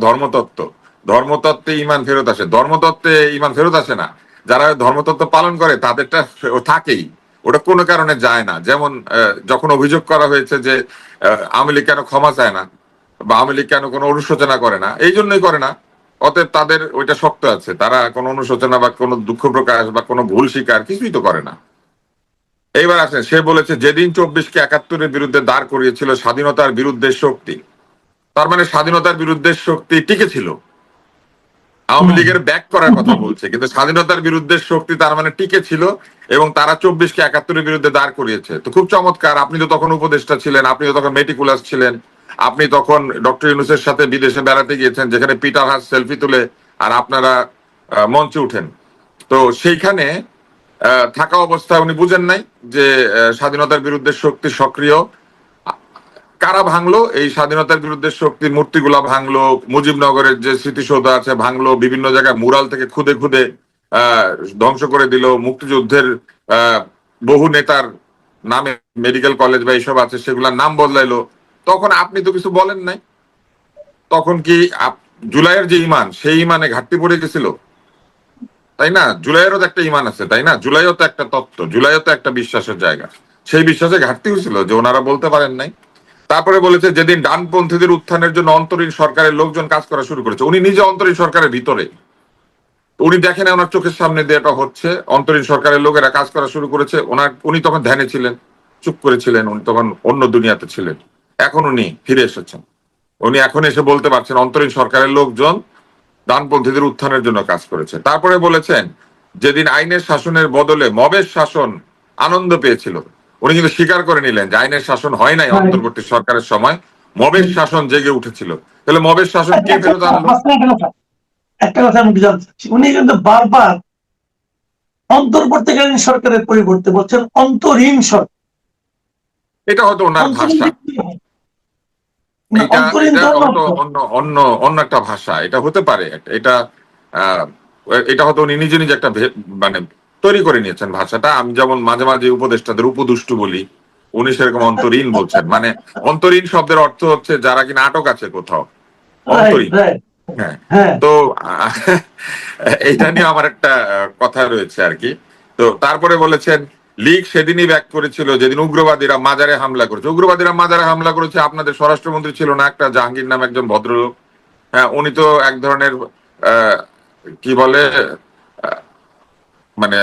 ধর্মতত্ত্বে ইমান ফেরত আসে। ধর্মতত্ত্বে ইমান ফেরত আসে না, যারা ধর্মতত্ত্ব পালন করে তাদেরটা থাকেই, ওটা কোনো কারণে যায় না। যেমন যখন অভিযোগ করা হয়েছে যে আওয়ামী লীগ কেন ক্ষমা চায় না বা আওয়ামী লীগ কেন কোনো অনুশোচনা করে না, এই জন্যই করে না, অতএব তাদের ওইটা শক্ত আছে, তারা কোনো অনুশোচনা বা কোনো দুঃখ প্রকাশ বা কোনো ভুল স্বীকার কিছুই তো করে না। এইবার আসেন, সে বলেছে যেদিন 24কে 71-এর বিরুদ্ধে দাঁড় করিয়েছিল স্বাধীনতার বিরুদ্ধে শক্তি, তার মানে স্বাধীনতার বিরুদ্ধে শক্তি টিকে ছিল। আওয়ামী লীগের ব্যাক করার কথা বলছে, কিন্তু স্বাধীনতার বিরুদ্ধে শক্তি তার মানে টিকে ছিল, এবং তারা 24কে 71-এর বিরুদ্ধে দাঁড় করিয়েছে। তো খুব চমৎকার, আপনি তো তখন উপদেষ্টা ছিলেন, আপনি তো তখন মেটিকুলাস ছিলেন, আপনি তখন ডক্টর ইউনূসের সাথে বিদেশে বেড়াতে গিয়েছেন, যেখানে পিটার হাস সেলফি তুলে আর আপনারা মঞ্চে উঠেন। তো সেইখানে থাকা অবস্থায় উনি বুঝেন নাই যে স্বাধীনতার বিরুদ্ধে শক্তি সক্রিয়। কারা ভাঙলো? এই স্বাধীনতার বিরুদ্ধে শক্তির মূর্তিগুলা ভাঙলো, মুজিবনগরের যে স্মৃতিসৌধ আছে ভাঙলো, বিভিন্ন জায়গায় মুরাল থেকে খুদে খুদে আহ ধ্বংস করে দিল, মুক্তিযুদ্ধের আহ বহু নেতার নামে মেডিকেল কলেজ বা এইসব আছে সেগুলোর নাম বদলাইলো। তখন আপনি তো কিছু বলেন নাই। তখন কি জুলাইয়ের যে ইমান, সেই ইমানে ঘাটতি পড়ে গেছিল? তাই না? জুলাইয়েরও তো একটা ইমান আছে, তাই না? জুলাইও তো একটা তত্ত্ব, জুলাইও তো একটা বিশ্বাসের জায়গা। সেই বিশ্বাসে ঘাটতি হয়েছিল যে ওনারা বলতে পারেন নাই। তারপরে বলেছে যেদিন ডানপন্থীদের উত্থানের জন্য অন্তরীণ সরকারের লোকজন কাজ করা শুরু করেছে, উনি নিজে অন্তরীণ সরকারের ভিতরে, উনি দেখেন ওনার চোখের সামনে দিয়ে এটা হচ্ছে, অন্তরীণ সরকারের লোকেরা কাজ করা শুরু করেছে। উনি তখন ধ্যানে ছিলেন, চুপ করেছিলেন, উনি তখন অন্য দুনিয়াতে ছিলেন। এখন উনি ফিরে এসেছেন, উনি এখন এসে বলতে পারছেন অন্তরীণ সরকারের লোকজন ডানপন্থীদের উত্থানের জন্য কাজ করেছে। তারপরে বলেছেন যেদিন আইনের শাসনের বদলে মবের শাসন আনন্দ পেয়েছিল, উনি কিন্তু স্বীকার করে নিলেন যে আইনের শাসন হয় নাই অন্তর্বর্তী সরকারের সময়, মবের শাসন জেগে উঠেছিল। তাহলে মবের শাসন কে ফেরত আনলো? একটা কথা আমি জানতে চাচ্ছি, উনি কিন্তু বারবার অন্তর্বর্তীকালীন সরকারের পরিবর্তে বলছেন অন্তরীণ সরকার। এটা হয়তো ওনার ভাষা, এটা অন্তরীণ এটা তো হয়তো অন্য অন্য অন্য একটা ভাষা, এটা হতে পারে। এটা আহ, এটা হয়তো উনি নিজে নিজে একটা মানে তৈরি করে নিয়েছেন ভাষাটা। আমি যেমন মাঝে মাঝে উপদেষ্টাদের উপদুষ্টু বলি, উনি সেরকম অন্তরীণ বলছেন। মানে অন্তরীণ শব্দের অর্থ হচ্ছে যারা কিনা আটক আছে কোথাও, অন্তরীণ। হ্যাঁ, হ্যাঁ, তো এইটা নিয়ে আমার একটা কথা রয়েছে আর কি। তো তারপরে বলেছেন লীগ সেদিনই ব্যাক করেছিল যেদিন উগ্রবাদীরা মাজারে হামলা করেছে। উগ্রবাদীরা মাজারে হামলা করেছে, আপনাদের স্বরাষ্ট্রমন্ত্রী ছিল না একটা জাহাঙ্গীর নামে একজন ভদ্রলোক? হ্যাঁ, উনি তো এক ধরনের আহ কি বলে মানে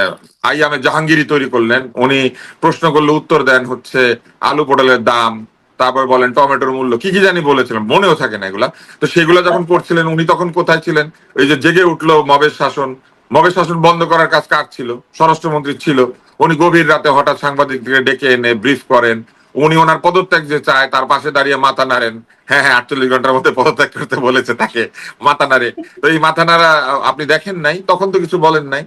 আইয়ামে জাহাঙ্গীরই তৈরি করলেন। উনি প্রশ্ন করলে উত্তর দেন হচ্ছে আলু পটলের দাম, তারপর বলেন টমেটোর মূল্য, কি কি জানি বলেছিলেন, মনেও থাকে না এগুলা। তো সেগুলো যখন করছিলেন উনি তখন কোথায় ছিলেন? ওই যে জেগে উঠলো মবের শাসন, মবের শাসন বন্ধ করার কাজ কার ছিল? স্বরাষ্ট্রমন্ত্রী ছিল। উনি গভীর রাতে হঠাৎ সাংবাদিকদের ডেকে এনে ব্রিফ করেন, উনি ওনার পদত্যাগ যে চায় তার পাশে দাঁড়িয়ে মাথা নাড়েন। হ্যাঁ হ্যাঁ, 48 ঘন্টার মধ্যে পদত্যাগ করতে বলেছে তাকে, মাথা নাড়ে। তো এই মাথা নাড়া আপনি দেখেন নাই, তখন তো কিছু বলেন নাই।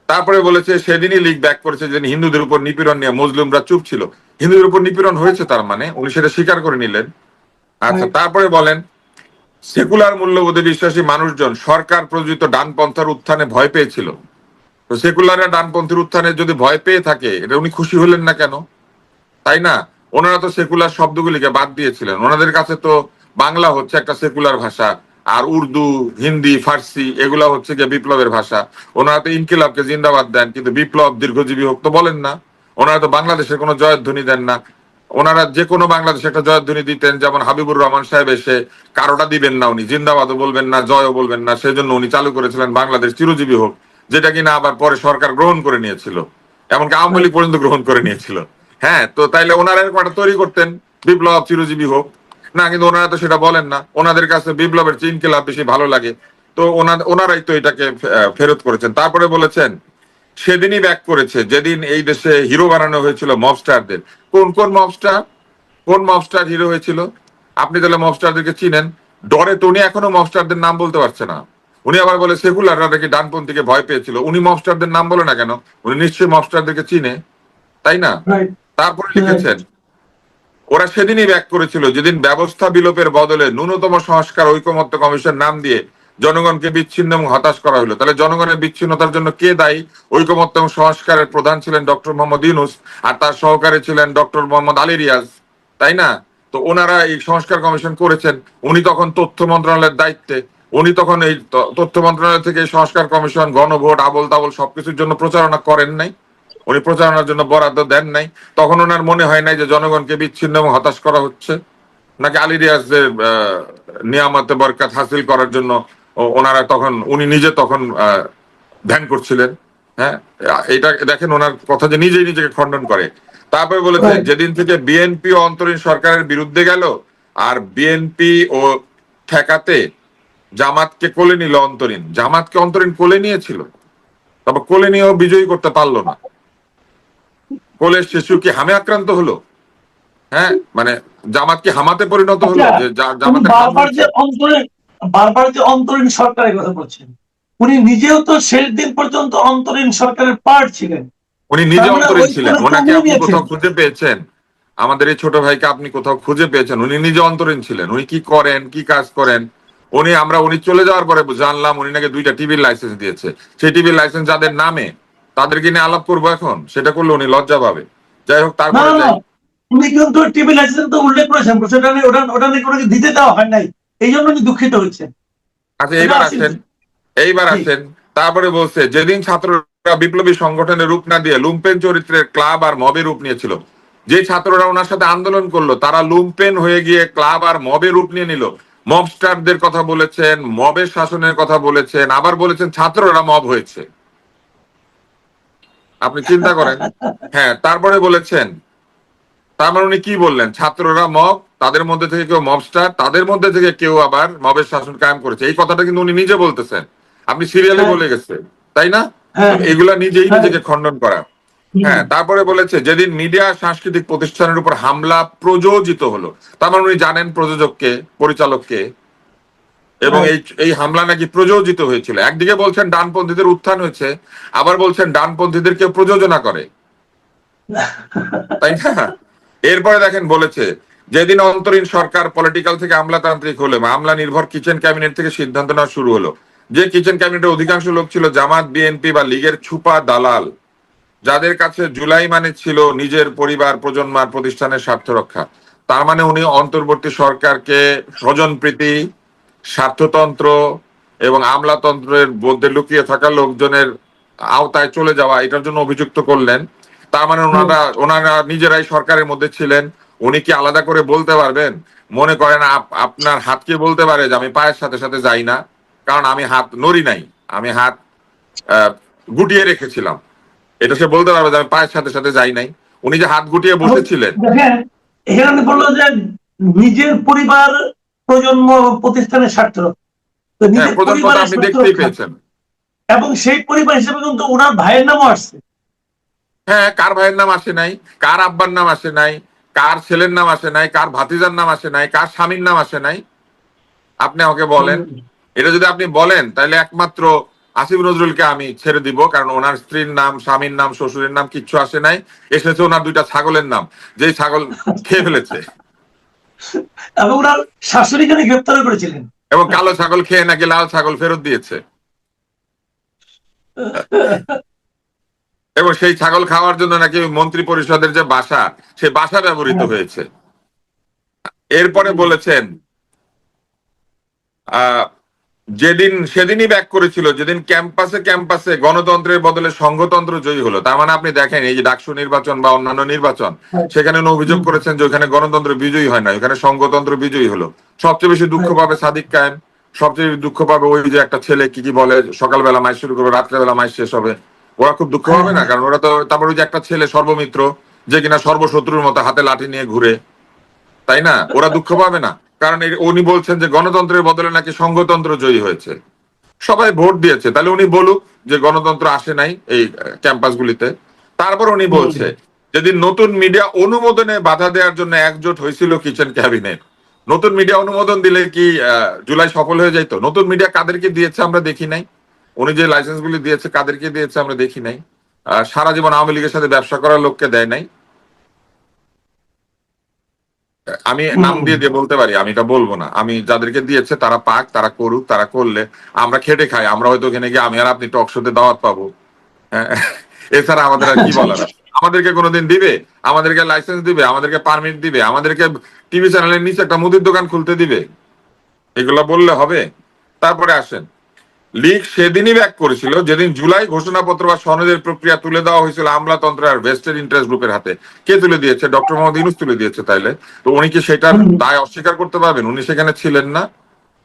তারপরে বলেছে সেদিনই লীগ ব্যাক করেছে যেদিন হিন্দুদের উপর নিপীড়ন নিয়ে মুসলিমরা চুপ ছিল। হিন্দুদের উপর নিপীড়ন হয়েছে তার মানে উনি সেটা স্বীকার করে নিলেন। আচ্ছা, তারপরে বলেন সেকুলার মূল্যবোধে বিশ্বাসী মানুষজন সরকার প্রযোজিত ডানপন্থার উত্থানে ভয় পেয়েছিল। তো সেকুলাররা ডানপন্থীর উত্থানে যদি ভয় পেয়ে থাকে, এটা উনি খুশি হলেন না কেন? তাই না? ওনারা তো সেকুলার শব্দগুলিকে বাদ দিয়েছিলেন। ওনাদের কাছে তো বাংলা হচ্ছে একটা সেকুলার ভাষা, আর উর্দু, হিন্দি, ফার্সি এগুলা হচ্ছে গিয়ে বিপ্লবের ভাষা। ওনারা তো ইনকিলাবকে জিন্দাবাদ দেন, কিন্তু বিপ্লব দীর্ঘজীবী হোক তো বলেন না। ওনারা তো বাংলাদেশের কোনো জয়ধ্বনি দেন না। ওনারা যে কোনো বাংলাদেশে একটা জয়ধ্বনি দিতেন, যেমন হাবিবুর রহমান সাহেব এসে কারোটা দিবেন না, উনি জিন্দাবাদও বলবেন না, জয়ও বলবেন না। সেজন্য উনি চালু করেছিলেন বাংলাদেশ চিরজীবী হোক, যেটা কিনা আবার পরে সরকার গ্রহণ করে নিয়েছিল, এমনকি আওয়ামী লীগ পর্যন্ত গ্রহণ করে নিয়েছিল। হ্যাঁ, তো তাইলে ওনারা এরকম একটা তৈরি করতেন, বিপ্লব চিরজীবী হোক না, কিন্তু ওনারা তো সেটা বলেন না। ওনাদের কাছে বিপ্লবের চেয়ে ইনকিলাব বেশি ভালো লাগে। তো ওনারাই তো এটাকে ফেরত করেছেন। তারপরে বলেছেন সেদিনই ব্যাক করেছে যেদিন এই দেশে হিরো বানানো হয়েছিল মবস্টারদের। কোন কোন মবস্টার, কোন মবস্টার হিরো হয়েছিল? আপনি তাহলে মবস্টারদেরকে চিনেন? ডরে তো উনি এখনো মবস্টারদের নাম বলতে পারছে না। উনি আবার বলে সেকুলাররা নাকি ডানপন্থীকে ভয় পেয়েছিল। উনি মবস্টারদের নাম বলে না কেন? উনি নিশ্চয়ই মবস্টারদেরকে চিনে, তাই না? তারপরে লিখেছেন ওরা সেদিনই ব্যাক করেছিল যেদিন ব্যবস্থা বিলোপের বদলে ন্যূনতম সংস্কার ঐকমত্য কমিশন নাম দিয়ে জনগণকে বিচ্ছিন্ন এবং হতাশ করা হলো। তাহলে জনগণের বিচ্ছিন্নতার জন্য কে দায়ী? ঐকমত্য এবং সংস্কারের প্রধান ছিলেন ডক্টর মোহাম্মদ ইউনূস, আর তার সহকারী ছিলেন ডক্টর মোহাম্মদ আলী রিয়াজ, তাই না? তো ওনারা এই সংস্কার কমিশন করেছেন। উনি তখন তথ্য মন্ত্রণালয়ের দায়িত্বে, উনি তখন এই তথ্য মন্ত্রণালয় থেকে সংস্কার কমিশন, গণভোট, আবল তাবল সবকিছুর জন্য প্রচারণা করেন নাই, উনি প্রচারণার জন্য বরাদ্দ দেন নাই। তখন ওনার মনে হয় নাই যে জনগণকে বিচ্ছিন্ন এবং হতাশ করা হচ্ছে, নাকি আলী রিয়াজের নিয়ামতে বরকত হাসিল করার জন্য ওনারা তখন, উনি নিজে তখন ধ্যান করছিলেন? হ্যাঁ, এটা দেখেন ওনার কথা যে নিজেই নিজেকে খণ্ডন করে। তারপরে বলেছে যেদিন থেকে বিএনপি ও অন্তরীণ সরকারের বিরুদ্ধে গেল, আর বিএনপি ও ঠেকাতে জামাতকে কোলে নিল অন্তরীণ। জামাতকে অন্তরীণ কোলে নিয়েছিল, তবে কোলে নিয়েও বিজয়ী করতে পারলো না। কোলের শিশু কি হামে আক্রান্ত হলো? হ্যাঁ, মানে জামাত কি হামাতে পরিণত হলো? যে জামাতের বারবার যে অন্তরীণ সরকারের কথা বলছেন, উনি নিজেও তো শেষ দিন পর্যন্ত অন্তরীণ সরকারের পার্ট ছিলেন। উনি নিজে অন্তরীণ ছিলেন। ওনাকে আপনি কোথাও খুঁজে পেয়েছেন? আমাদের এই ছোট ভাইকে আপনি কোথাও খুঁজে পেয়েছেন? উনি নিজে অন্তরীণ ছিলেন, উনি কি করেন, কি কাজ করেন? উনি চলে যাওয়ার পরে জানলাম উনি নাকি 2টা টিভির লাইসেন্স দিয়েছে। সেই টিভির লাইসেন্স যাদের নামে, তাদেরকে নিয়ে আলাপ করবো এখন? সেটা করলে উনি লজ্জা পাবে। যাই হোক, না তারপরে না না, যাই। উনি কিন্তু টিভি লাইসেন্স তো উল্লেখ করেছেন, সেটা নিয়ে ওটা নিয়ে কোনো দিতে দেওয়া হয় নাই, এই জন্য উনি দুঃখিত হচ্ছেন। আচ্ছা, এটা এইবার আসিফ আসেন, এইবার জি। আসেন। তারপরে বলছে যেদিন ছাত্ররা বিপ্লবী সংগঠনের রূপ না দিয়ে লুম্পেন চরিত্রের ক্লাব আর মবের রূপ নিয়েছিল, যে ছাত্ররা ওনার সাথে আন্দোলন করলো তারা লুম্পেন হয়ে গিয়ে ক্লাব আর মবের রূপ নিয়ে নিল। মবস্টারদের কথা বলেছেন, মবের শাসনের কথা বলেছেন, আবার বলেছেন ছাত্ররা মব হয়েছে। আপনি চিন্তা করেন। হ্যাঁ, তারপরে বলেছেন, তার মানে উনি কি বললেন? ছাত্ররা মব, তাদের মধ্যে থেকে কেউ মবস্টার, তাদের মধ্যে থেকে কেউ আবার মবের শাসন কায়েম করেছে। এই কথাটা কিন্তু উনি নিজে বলতেছেন, আপনি সিরিয়ালে হ্যাঁ বলে গেছে, তাই না? তো হ্যাঁ এগুলা নিজেই হ্যাঁ। নিজেকে খণ্ডন করা। হুম। হ্যাঁ, তারপরে বলেছে যেদিন মিডিয়া সাংস্কৃতিক প্রতিষ্ঠানের উপর হামলা প্রযোজিত হলো, তার মানে উনি জানেন প্রযোজককে, পরিচালককে, এবং হ্যাঁ। এই হামলা নাকি প্রযোজিত হয়েছিল। একদিকে বলছেন ডানপন্থীদের উত্থান হয়েছে, আবার বলছেন ডানপন্থীদের কেউ প্রযোজনা করে, তাই না? এরপরে দেখেন বলেছে যেদিন অন্তরীণ সরকার পলিটিক্যাল থেকে আমলাতান্ত্রিক হলো, আমলা নির্ভর কিচেন ক্যাবিনেট থেকে সিদ্ধান্ত নেওয়া শুরু হলো, যে কিচেন ক্যাবিনেটের অধিকাংশ লোক ছিল জামাত, বিএনপি বা লীগের ছুপা দালাল, যাদের কাছে জুলাই মানে ছিল নিজের পরিবার, প্রজন্ম আর প্রতিষ্ঠানের স্বার্থ রক্ষা। তার মানে উনি অন্তর্বর্তী সরকারকে স্বজনপ্রীতি, স্বার্থতন্ত্র এবং আমলাতন্ত্রের মধ্যে লুকিয়ে থাকা লোকজনের আওতায় চলে যাওয়া, এটার জন্য অভিযুক্ত করলেন। তার মানে হুম। ওনারা নিজেরাই সরকারের মধ্যে ছিলেন। উনি কি আলাদা করে বলতে পারবেন? মনে করেন আপনার হাতকে বলতে পারে যে আমি পায়ের সাথে সাথে যাই না, কারণ আমি হাত নড়ি নাই, আমি হাত আহ, গুটিয়ে রেখেছিলাম। এটা সে বলতে পারবে যে আমি পায়ের সাথে সাথে যাই নাই? উনি যে হাত গুটিয়ে এবং বসেছিলেন। দেখেন, এখানে উনি বললো যে নিজের পরিবার, প্রজন্ম, প্রতিষ্ঠানের স্বার্থ রক্ষা। তো হ্যাঁ, নিজের প্রজন্মটা পরিবারের আপনি স্বার্থ দেখতেই রক্ষা, পেয়েছেন। এবং সেই পরিবার হিসেবে কিন্তু ওনার ভাইয়ের নামও আসছে। হ্যাঁ, কার ভাইয়ের নাম আসে নাই, কার আব্বার নাম আসে নাই, কার ছেলের নাম আসে নাই, কার ভাতিজার নাম আসে নাই, কার স্বামীর নাম আসে নাই? আপনি আমাকে বলেন। এটা যদি আপনি বলেন তাহলে একমাত্র আসিফ নজরুলকে আমি ছেড়ে দিব, কারণ ওনার স্ত্রীর নাম, স্বামীর নাম, শ্বশুরের নাম কিচ্ছু আসে নাই। এসেছে ওনার 2টা ছাগলের নাম, যেই ছাগল খেয়ে ফেলেছে, এবং ওনার শাশুড়িকে উনি গ্রেপ্তার করেছিলেন। এবং কালো ছাগল খেয়ে নাকি লাল ছাগল ফেরত দিয়েছে, এবং সেই ছাগল খাওয়ার জন্য নাকি মন্ত্রী পরিষদের যে বাসা, সেই বাসা ব্যবহৃত হয়েছে। এরপরে বলেছেন আহ সেদিনই ব্যাক করেছিল যেদিন ক্যাম্পাসে ক্যাম্পাসে গণতন্ত্রের বদলে সংঘতন্ত্র জয়ী হলো। তার মানে আপনি দেখেন এই যে ডাকসু নির্বাচন বা অন্যান্য নির্বাচন, সেখানে উনি অভিযোগ করেছেন যে ওখানে গণতন্ত্র বিজয়ী হয় না, ওখানে সংঘতন্ত্র বিজয়ী হলো। সবচেয়ে বেশি দুঃখ পাবে সাদিক কায়েম, সবচেয়ে বেশি দুঃখ পাবে ওই যে একটা ছেলে কি কি বলে, সকালবেলা মাইশ শুরু করবে, রাত্রেবেলা মাইশ শেষ হবে। ওরা খুব দুঃখ পাবে না? কারণ ওরা তো, তারপর ওই যে একটা ছেলে সর্বমিত্র, যে কিনা সর্বশত্রুর মতো হাতে লাঠি নিয়ে ঘুরে, তাই না? ওরা দুঃখ পাবে না? কারণ উনি বলছেন যে গণতন্ত্রের বদলে নাকি সংঘতন্ত্র জয়ী হয়েছে। সবাই ভোট দিয়েছে, তাহলে উনি বলুক যে গণতন্ত্র আসে নাই এই ক্যাম্পাসগুলিতে। তারপর উনি বলছে যেদিন নতুন মিডিয়া অনুমোদনে বাধা দেওয়ার জন্য একজোট হয়েছিল কিচেন ক্যাবিনেট, নতুন মিডিয়া অনুমোদন দিলে কি জুলাই সফল হয়ে যাইতো? নতুন মিডিয়া কাদেরকে দিয়েছে আমরা দেখি নাই, উনি যে লাইসেন্স গুলি দিয়েছে কাদেরকে দিয়েছে আমরা দেখি নাই। সারা জীবন আওয়ামী লীগের সাথে ব্যবসা করার লোককে দেয় নাই। আমি নাম দিয়ে দিয়ে বলতে পারি, আমি এটা বলবো না। আমি যাদেরকে দিয়েছে তারা পাক, তারা করুক, তারা করলে আমরা খেটে খাই, আমরা হয়তো ওখানে গিয়ে আমি আর আপনি টক শোতে দাওয়াত পাবো। হ্যাঁ, এছাড়া আমাদের আর কি বলার আছে? আমাদেরকে কোনোদিন দিবে? আমাদেরকে লাইসেন্স দিবে? আমাদেরকে পারমিট দিবে? আমাদেরকে টিভি চ্যানেলের নিচে একটা মুদির দোকান খুলতে দিবে? এগুলো বললে হবে? তারপরে আসেন, লীগ সেদিনই ব্যাক করেছিল যেদিন জুলাই ঘোষণাপত্র বা সনদের প্রক্রিয়া তুলে দেওয়া হয়েছিল আমলাতন্ত্র আর ভেস্টেড ইন্টারেস্ট গ্রুপের হাতে। কে তুলে দিয়েছে? ডক্টর মোহাম্মদ ইউনূস তুলে দিয়েছে। তাইলে তো উনি কি সেটার দায় অস্বীকার করতে পারবেন? উনি সেখানে ছিলেন না।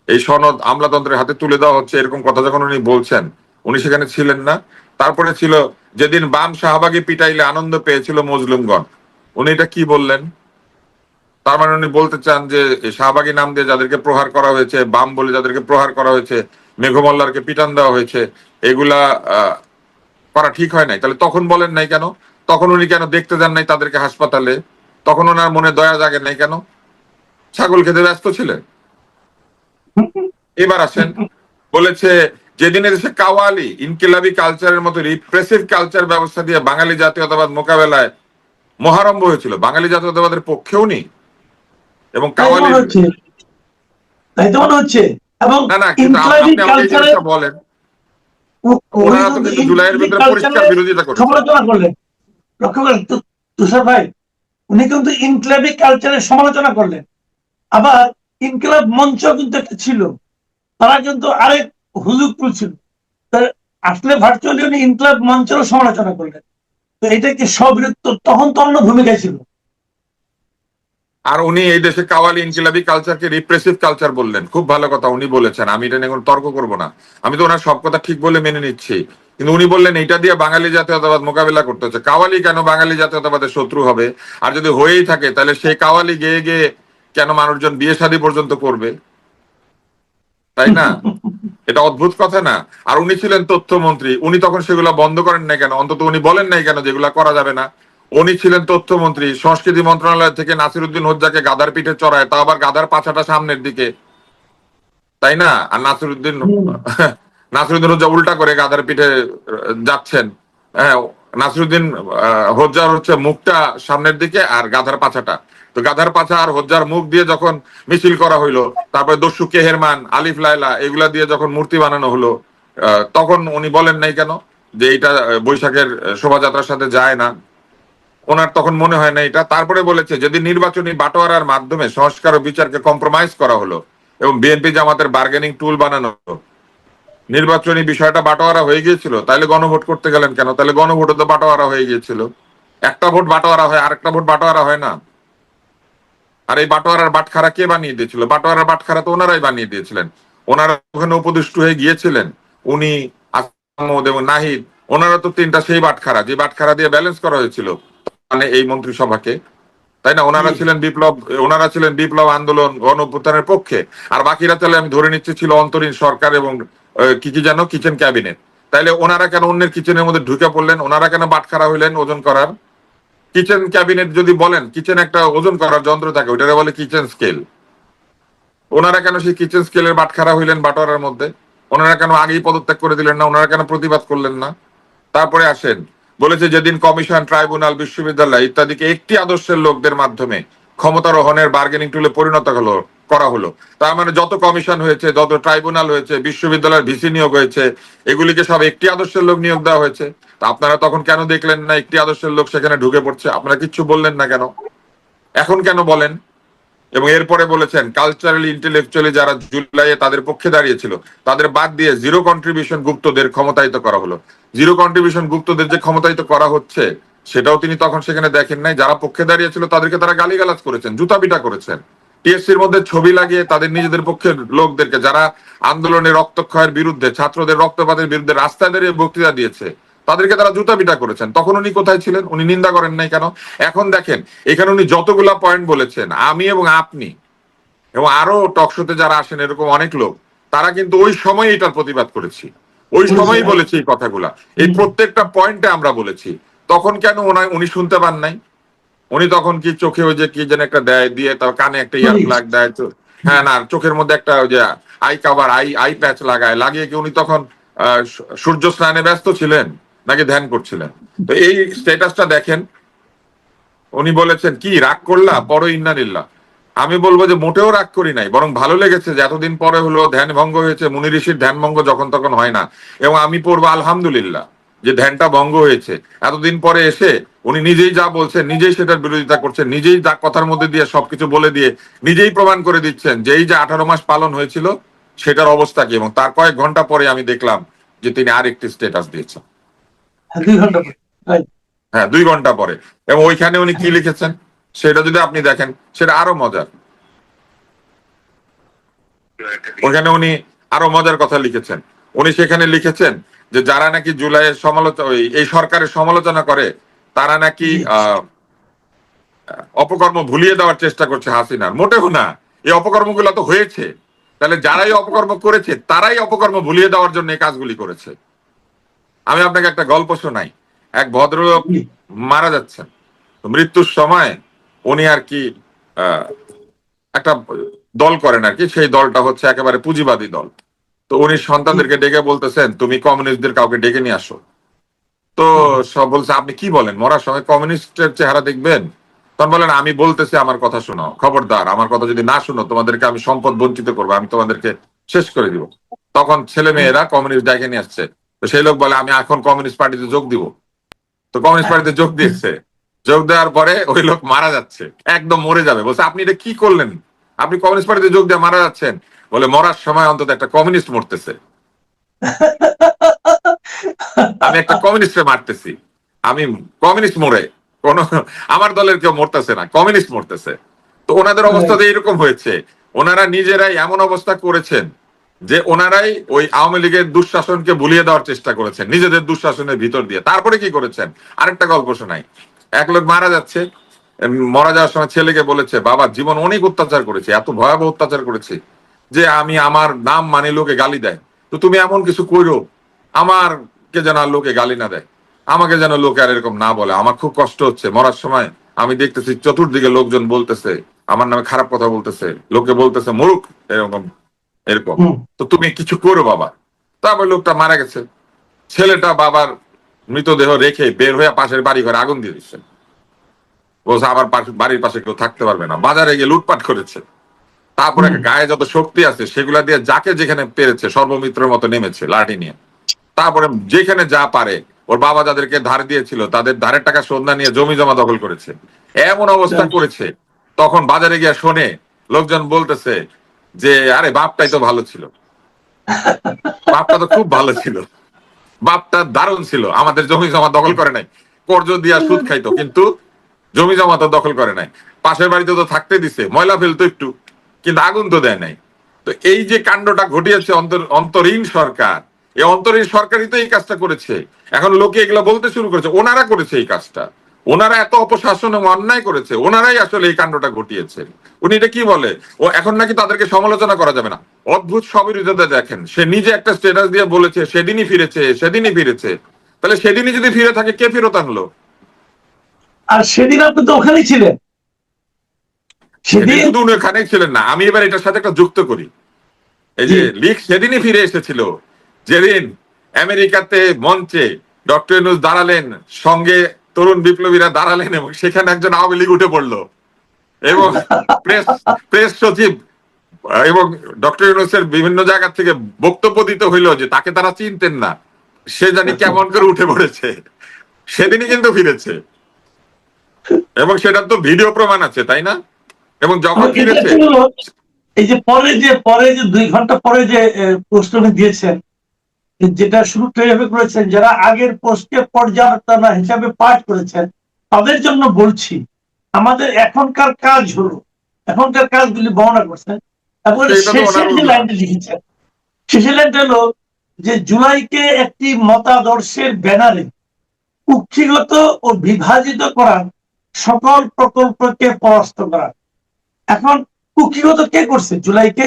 এই সনদ আমলাতন্ত্রের হাতে তুলে দেওয়া হচ্ছে এরকম কথা যখন উনি বলছেন, উনি সেখানে ছিলেন না। তারপরে ছিল যেদিন বাম শাহবাগী পিটাইলে আনন্দ পেয়েছিল মজলুমগণ, উনি এটা কি বললেন? তার মানে উনি বলতে চান যে শাহবাগী নাম দিয়ে যাদেরকে প্রহার করা হয়েছে, বাম বলে যাদেরকে প্রহার করা হয়েছে, মেঘমল্লারকে পিটান দেওয়া হয়েছে, এগুলা করা ঠিক হয় নাই। তাহলে তখন বলেন নাই কেন? তখন উনি কেন দেখতে যান নাই তাদেরকে হাসপাতালে? তখন ওনার মনে দয়া জাগে নাই কেন? ছাগল খেতে ব্যস্ত ছিলেন। এবার আসেন, বলেছে যেদিন এদেশে কাওয়ালি ইনকিলাবি কালচারের মতো রিপ্রেসিভ কালচার ব্যবস্থা দিয়ে বাঙালি জাতীয়তাবাদ মোকাবেলায় মহারম্ভ হয়েছিল বাঙালি জাতীয়তাবাদের পক্ষেও নি এবং তাই তো মনে কাওয়ালির। হচ্ছে, তাই তো মনে হচ্ছে। এবং না না, কিন্তু ইনক্লাবিক আপনি আমাকে এই কালচারে জিনিসটা বলেন, উনি ওনারা তো কিন্তু জুলাইয়ের ইনক্লাবিক ভিতরে পরিষ্কার কালচারের বিরোধিতা করেছেন। সমালোচনা করলেন। লক্ষ্য করেন তুষার ভাই, উনি কিন্তু ইনক্লাবিক কালচারের সমালোচনা করলেন। আবার ইনকলাব মঞ্চ কিন্তু একটা ছিল, তারা কিন্তু আরেক হুজুগপুর ছিল। আসলে ভার্চুয়ালি উনি ইনকলাব মঞ্চেরও সমালোচনা করলেন। তো এটা কি সবিরুদ্ধ, তখন তো অন্য ভূমিকায় ছিল। আর উনি এই দেশে কাওয়ালি ইনকিলাবি কালচারকে রিপ্রেসিভ কালচার বললেন। খুব ভালো কথা উনি বলেছেন, আমি এটা নিয়ে কোনো তর্ক করবো না। আমি তো ওনার সব কথা ঠিক বলে মেনে নিচ্ছি, কিন্তু উনি বললেন এটা দিয়ে বাঙালি জাতীয়তাবাদ মোকাবিলা করতে হচ্ছে। কাওয়ালি কেন বাঙালি জাতীয়তাবাদের শত্রু হবে? আর যদি হয়েই থাকে তাহলে সেই কাওয়ালি গেয়ে গেয়ে কেন মানুষজন বিয়ে শাদী পর্যন্ত করবে, তাই না? এটা অদ্ভুত কথা না? আর উনি ছিলেন তথ্যমন্ত্রী, উনি তখন সেগুলা বন্ধ করেন নাই কেন? অন্তত উনি বলেন নাই কেন যেগুলা করা যাবে না? উনি ছিলেন তথ্যমন্ত্রী, সংস্কৃতি মন্ত্রণালয় থেকে নাসিরউদ্দিন হোজ্জাকে গাধার পিঠে চড়ায়, তা আবার গাধার পাছাটা সামনের দিকে, তাই না? আর নাসিরউদ্দিন হোজ্জা উল্টা করে গাধার পিঠে যাচ্ছেন। হ্যাঁ, নাসিরউদ্দিন হোজ্জার হচ্ছে মুখটা সামনের দিকে আর গাধার পাছাটা। তো গাধার পাছা আর হোজ্জার মুখ দিয়ে যখন মিছিল করা হইলো, তারপরে দস্যু কেহেরমান, আলিফ লায়লা এগুলা দিয়ে যখন মূর্তি বানানো হলো, তখন উনি বলেন নাই কেন যে এটা বৈশাখের শোভাযাত্রার সাথে যায় না? ওনার তখন মনে হয় না এটা? তারপরে বলেছে যেদিন নির্বাচনী বাটোয়ারার মাধ্যমে সংস্কার ও বিচারকে কম্প্রোমাইজ করা হলো এবং বিএনপি জামাতের বার্গেনিং টুল বানানো হলো, নির্বাচনী বিষয়টা বাটোয়ারা হয়ে গিয়েছিল, তাহলে গণভোট করতে গেলেন কেন? তাহলে গণভোটও তো বাটোয়ারা হয়ে গিয়েছিল। একটা ভোট বাটোয়ারা হয়, আরেকটা ভোট বাটোয়ারা হয় না? আর এই বাটোয়ারার বাটখারা কে বানিয়ে দিয়েছিল? বাটোয়ারার বাটখারা তো ওনারাই বানিয়ে দিয়েছিলেন। ওনারা ওখানে উপদেষ্টা হয়ে গিয়েছিলেন, উনি, আহমদ এবং নাহিদ, ওনারা তো তিনটা সেই বাটখারা, যে বাটখারা দিয়ে ব্যালেন্স করা হয়েছিল মানে এই মন্ত্রিসভাকে, তাই না? ওনারা ছিলেন বিপ্লব আন্দোলন গণ অভ্যুত্থানের পক্ষে, আর বাকিরা তাহলে আমি ধরে নিচ্ছি ছিল অন্তরীণ সরকার এবং কি কি যেন কিচেন ক্যাবিনেট। তাইলে ওনারা কেন অন্যের কিচেনের মধ্যে ঢুকে পড়লেন? ওনারা কেন বাটখারা হইলেন ওজন করার? কিচেন ক্যাবিনেট যদি বলেন, কিচেন একটা ওজন করার যন্ত্র থাকে, ওইটাকে বলে কিচেন স্কেল। ওনারা কেন সেই কিচেন স্কেলের বাটখারা হইলেন বাটোয়ারার মধ্যে? ওনারা কেন আগেই পদত্যাগ করে দিলেন না? ওনারা কেন প্রতিবাদ করলেন না? তারপরে আসেন, বলেছে যেদিন কমিশন, ট্রাইব্যুনাল, বিশ্ববিদ্যালয় ইত্যাদিকে একটি আদর্শের লোকদের মাধ্যমে ক্ষমতারোহণের বার্গেনিং টুলে পরিণত করা হলো। তার মানে যত কমিশন হয়েছে, যত ট্রাইব্যুনাল হয়েছে, বিশ্ববিদ্যালয়ের ভিসি নিয়োগ হয়েছে, এগুলিকে সব একটি আদর্শের লোক নিয়োগ দেওয়া হয়েছে। তা আপনারা তখন কেন দেখলেন না একটি আদর্শের লোক সেখানে ঢুকে পড়ছে? আপনারা কিচ্ছু বললেন না কেন? এখন কেন বলেন? এবং এরপরে বলেছেন কালচারালি ইন্টেলেকচুয়ালি যারা জুলাইয়ে তাদের পক্ষে দাঁড়িয়েছিল তাদের বাদ দিয়ে জিরো কন্ট্রিবিউশন গুপ্তদের ক্ষমতায়িত করা হলো। জিরো কন্ট্রিবিউশন গুপ্তদের যে ক্ষমতায়িত করা হচ্ছে সেটাও তিনি তখন সেখানে দেখেন নাই। যারা পক্ষে দাঁড়িয়েছিল তাদেরকে তারা গালিগালাজ করেছেন, জুতাপিটা করেছেন, টিএসসির মধ্যে ছবি লাগিয়ে তাদের নিজেদের পক্ষের লোকদেরকে, যারা আন্দোলনের রক্তক্ষয়ের বিরুদ্ধে, ছাত্রদের রক্তপাতের বিরুদ্ধে রাস্তায় দাঁড়িয়ে বক্তৃতা দিয়েছে, তাদেরকে তারা জুতাপিটা করেছেন। তখন উনি কোথায় ছিলেন? উনি নিন্দা করেন নাই কেন? এখন দেখেন এখানে উনি যতগুলা পয়েন্ট বলেছেন, আমি এবং আপনি এবং আরো টকশোতে যারা আসেন এরকম অনেক লোক, তারা কিন্তু ওই সময় এটার প্রতিবাদ করেছি, ওই সময়ই বলেছি এই কথাগুলা, এই প্রত্যেকটা পয়েন্টে আমরা বলেছি। তখন কেন উনি শুনতে পান নাই? উনি তখন কি চোখে ওই যে কি যেন একটা দেয়, দিয়ে তার কানে একটা ইয়ার প্লাগ দেয়, হ্যাঁ না, চোখের মধ্যে একটা ওই যে আই কাভার, আই প্যাচ লাগায়, লাগিয়ে কি উনি তখন সূর্য স্নানে ব্যস্ত ছিলেন নাকি ধ্যান করছিলেন? তো এই স্ট্যাটাসটা দেখেন। উনি বলেছেন কি রাগ করলা পরো ইন্নালিল্লাহ। আমি বলবো যে মোটেও রাগ করি নাই, বরং ভালো লেগেছে যে এতদিন পরে হলো ধ্যান ভঙ্গ হয়েছে। মুনি ঋষির ধ্যান ভঙ্গ যখন তখন হয় না, এবং আমি পড়বো আলহামদুলিল্লাহ যে ধ্যানটা ভঙ্গ হয়েছে। এতদিন পরে এসে উনি নিজেই যা বলছেন, নিজেই সেটার বিরোধিতা করছেন, নিজেই যা কথার মধ্যে দিয়ে সবকিছু বলে দিয়ে নিজেই প্রমাণ করে দিচ্ছেন যে এই যে 18 মাস পালন হয়েছিল সেটার অবস্থা কি। এবং তার কয়েক ঘন্টা পরে আমি দেখলাম যে তিনি আরেকটি স্ট্যাটাস দিয়েছেন। 2 ঘন্টা পরে, right? হ্যাঁ, 2 ঘন্টা পরে। এবং ওইখানে উনি কি লিখেছেন সেটা যদি আপনি দেখেন, সেটা আরো মজার। ওইখানে উনি আরো মজার কথা লিখেছেন। উনি সেখানে লিখেছেন যে যারা নাকি জুলাইয়ের সমালোচনা, এই সরকারের সমালোচনা করে, তারা নাকি অপকর্ম ভুলিয়ে দেওয়ার চেষ্টা করছে হাসিনার। মোটেও না, এই অপকর্মগুলো তো হয়েছে। তাহলে যারাই অপকর্ম করেছে তারাই অপকর্ম ভুলিয়ে দেওয়ার জন্য এই কাজগুলি করেছে। আমি আপনাকে একটা গল্প শোনাই। এক ভদ্রলোক মারা যাচ্ছেন, মৃত্যুর সময় উনি আর কি একটা দল করেন আর কি, সেই দলটা হচ্ছে একেবারে পুঁজিবাদী দল। তো উনি সন্তানদেরকে ডেকে বলতেছেন তুমি কমিউনিস্টদের কাউকে ডেকে নিয়ে আসো। তো সব বলছে আপনি কি বলেন, মরার সময় কমিউনিস্টের চেহারা দেখবেন? তখন বলেন আমি বলতেছি আমার কথা শোনো, খবরদার আমার কথা যদি না শুনো তোমাদেরকে আমি সম্পদ বঞ্চিত করবো, আমি তোমাদেরকে শেষ করে দিব। তখন ছেলে মেয়েরা কমিউনিস্ট ডাকে নিয়ে আসছে, তো সেই লোক বলে আমি এখন কমিউনিস্ট পার্টিতে যোগ দিব। তো কমিউনিস্ট পার্টিতে যোগ দিয়েছে, যোগ দেওয়ার পরে ওই লোক মারা যাচ্ছে, একদম মরে যাবে। বলছে আপনি এটা কি করলেন, আপনি কমিউনিস্ট পার্টিতে যোগ দিয়ে মারা যাচ্ছেন? বলে মরার সময় অন্তত একটা কমিউনিস্ট মরতেছে, আমি একটা কমিউনিস্টে মারতেছি, আমি কমিউনিস্ট মরে কোন আমার দলের কেউ মরতেছে না, কমিউনিস্ট মরতেছে। তো ওনাদের অবস্থা যে এরকম হয়েছে, ওনারা নিজেরাই এমন অবস্থা করেছেন যে ওনারাই ওই আওয়ামী লীগের দুঃশাসনকে ভুলিয়ে দেওয়ার চেষ্টা করেছেন নিজেদের দুঃশাসনের ভিতর দিয়ে। তারপরে কি করেছেন, আরেকটা গল্প শোনাই। এক লোক মারা যাচ্ছে, মারা যাওয়ার সময় ছেলেকে বলেছে বাবা জীবন অনেক অত্যাচার করেছে, এত ভয়াবহ অত্যাচার করেছি যে আমি আমার নাম মানে লোকে গালি দেয়, তো তুমি এমন কিছু কইরো আমার কে যেন আর লোকে গালি না দেয়, আমাকে যেন লোকে আর এরকম না বলে, আমার খুব কষ্ট হচ্ছে। মরার সময় আমি দেখতেছি চতুর্দিকে লোকজন বলতেছে আমার নামে খারাপ কথা বলতেছে, লোকে বলতেছে মরুক, এরকম এরকম, তো তুমি কিছু করো বাবা। তারপর লোকটা মারা গেছে, ছেলেটা বাবার মৃতদেহ রেখে বের হয়ে পাশের বাড়ি ঘরে আগুন দিয়ে দিচ্ছে, বলছে আবার বাড়ির পাশে কেউ থাকতে পারবে না। বাজারে গিয়ে লুটপাট করেছে, তারপরে গায়ে যত শক্তি আছে সেগুলা দিয়ে যাকে যেখানে পেরেছে সর্বমিত্রের মতো নেমেছে লাঠি নিয়ে। তারপরে যেখানে যা পারে, ওর বাবা যাদেরকে ধার দিয়েছিল তাদের ধারের টাকা শোধ না নিয়ে জমি জমা দখল করেছে, এমন অবস্থা করেছে। তখন বাজারে গিয়ে শোনে লোকজন বলতেছে যে আরে বাপটাই তো ভালো ছিল, বাপটা তো খুব ভালো ছিল, বাপটা দারুণ ছিল, আমাদের জমি জমা দখল করে নাই, কর্জ দিয়া সুদ খাইতো কিন্তু জমি জমা তো দখল করে নাই, পাশের বাড়িতে তো থাকতে দিছে, ময়লা ফেলতো একটু কিন্তু আগুন তো দেয় নাই। তো এই যে কাণ্ডটা ঘটিয়েছে অন্তরীণ সরকার, এই অন্তরীণ সরকারই তো এই কাজটা করেছে। এখন লোকে এগুলো বলতে শুরু করেছে ওনারা করেছে এই কাজটা, ওনারা এত অপশাসন এবং অন্যায় করেছে, ওনারাই আসলে এই কাণ্ডটা ঘটিয়েছে। উনি এটা কি বলে, ও এখন নাকি তাদেরকে সমালোচনা করা যাবে না। অদ্ভুত সবিরোধিতা দেখেন, সে নিজে একটা স্ট্যাটাস দিয়ে বলেছে সেদিনই ফিরেছে, সেদিনই ফিরেছে। তাহলে সেদিনই যদি ফিরে থাকে কে ফেরত আনলো? আর সেদিন আপনি তো ওখানেই ছিলেন, সেদিন শুধু উনি ওখানেই ছিলেন না, আমি এবার এটার সাথে একটা যুক্ত করি। এই যে লিগ সেদিনই ফিরে এসেছিল যেদিন আমেরিকাতে মঞ্চে ডক্টর ইউনূস দাঁড়ালেন, সঙ্গে তরুণ বিপ্লবীরা দাঁড়ালেন এবং সেখানে একজন আওয়ামী লীগ উঠে পড়লো এবং প্রেস সচিব এবং ডক্টর ইউনূসের বিভিন্ন জায়গা থেকে বক্তব্য দিতে হইলো যে তাকে তারা চিনতেন না, সে জানি কেমন করে উঠে পড়েছে। সেদিনই কিন্তু ফিরেছে এবং সেটার তো ভিডিও প্রমাণ আছে, তাই না? এবং যখন ফিরেছে এই যে পরে যে 2 ঘন্টা পরে যে পোস্ট দিয়েছেন, যেটা শুরু কিভাবে করেছেন, যারা আগের পোস্টকে পর্যালোচনা হিসাবে পাঠ করেছেন তাদের জন্য বলছি, আমাদের এখনকার কাজ হলো, এখনকার কাজগুলি বর্ণনা করছেন এবং শেষের যে লাইনটা লিখেছেন, শেষের লাইনটা হলো যে জুলাইকে একটি মতাদর্শের ব্যানারে কুক্ষিগত ও বিভাজিত করার সকল প্রকল্পকে পরাস্ত করা। এখন কুক্ষিগত কে করছে জুলাইকে?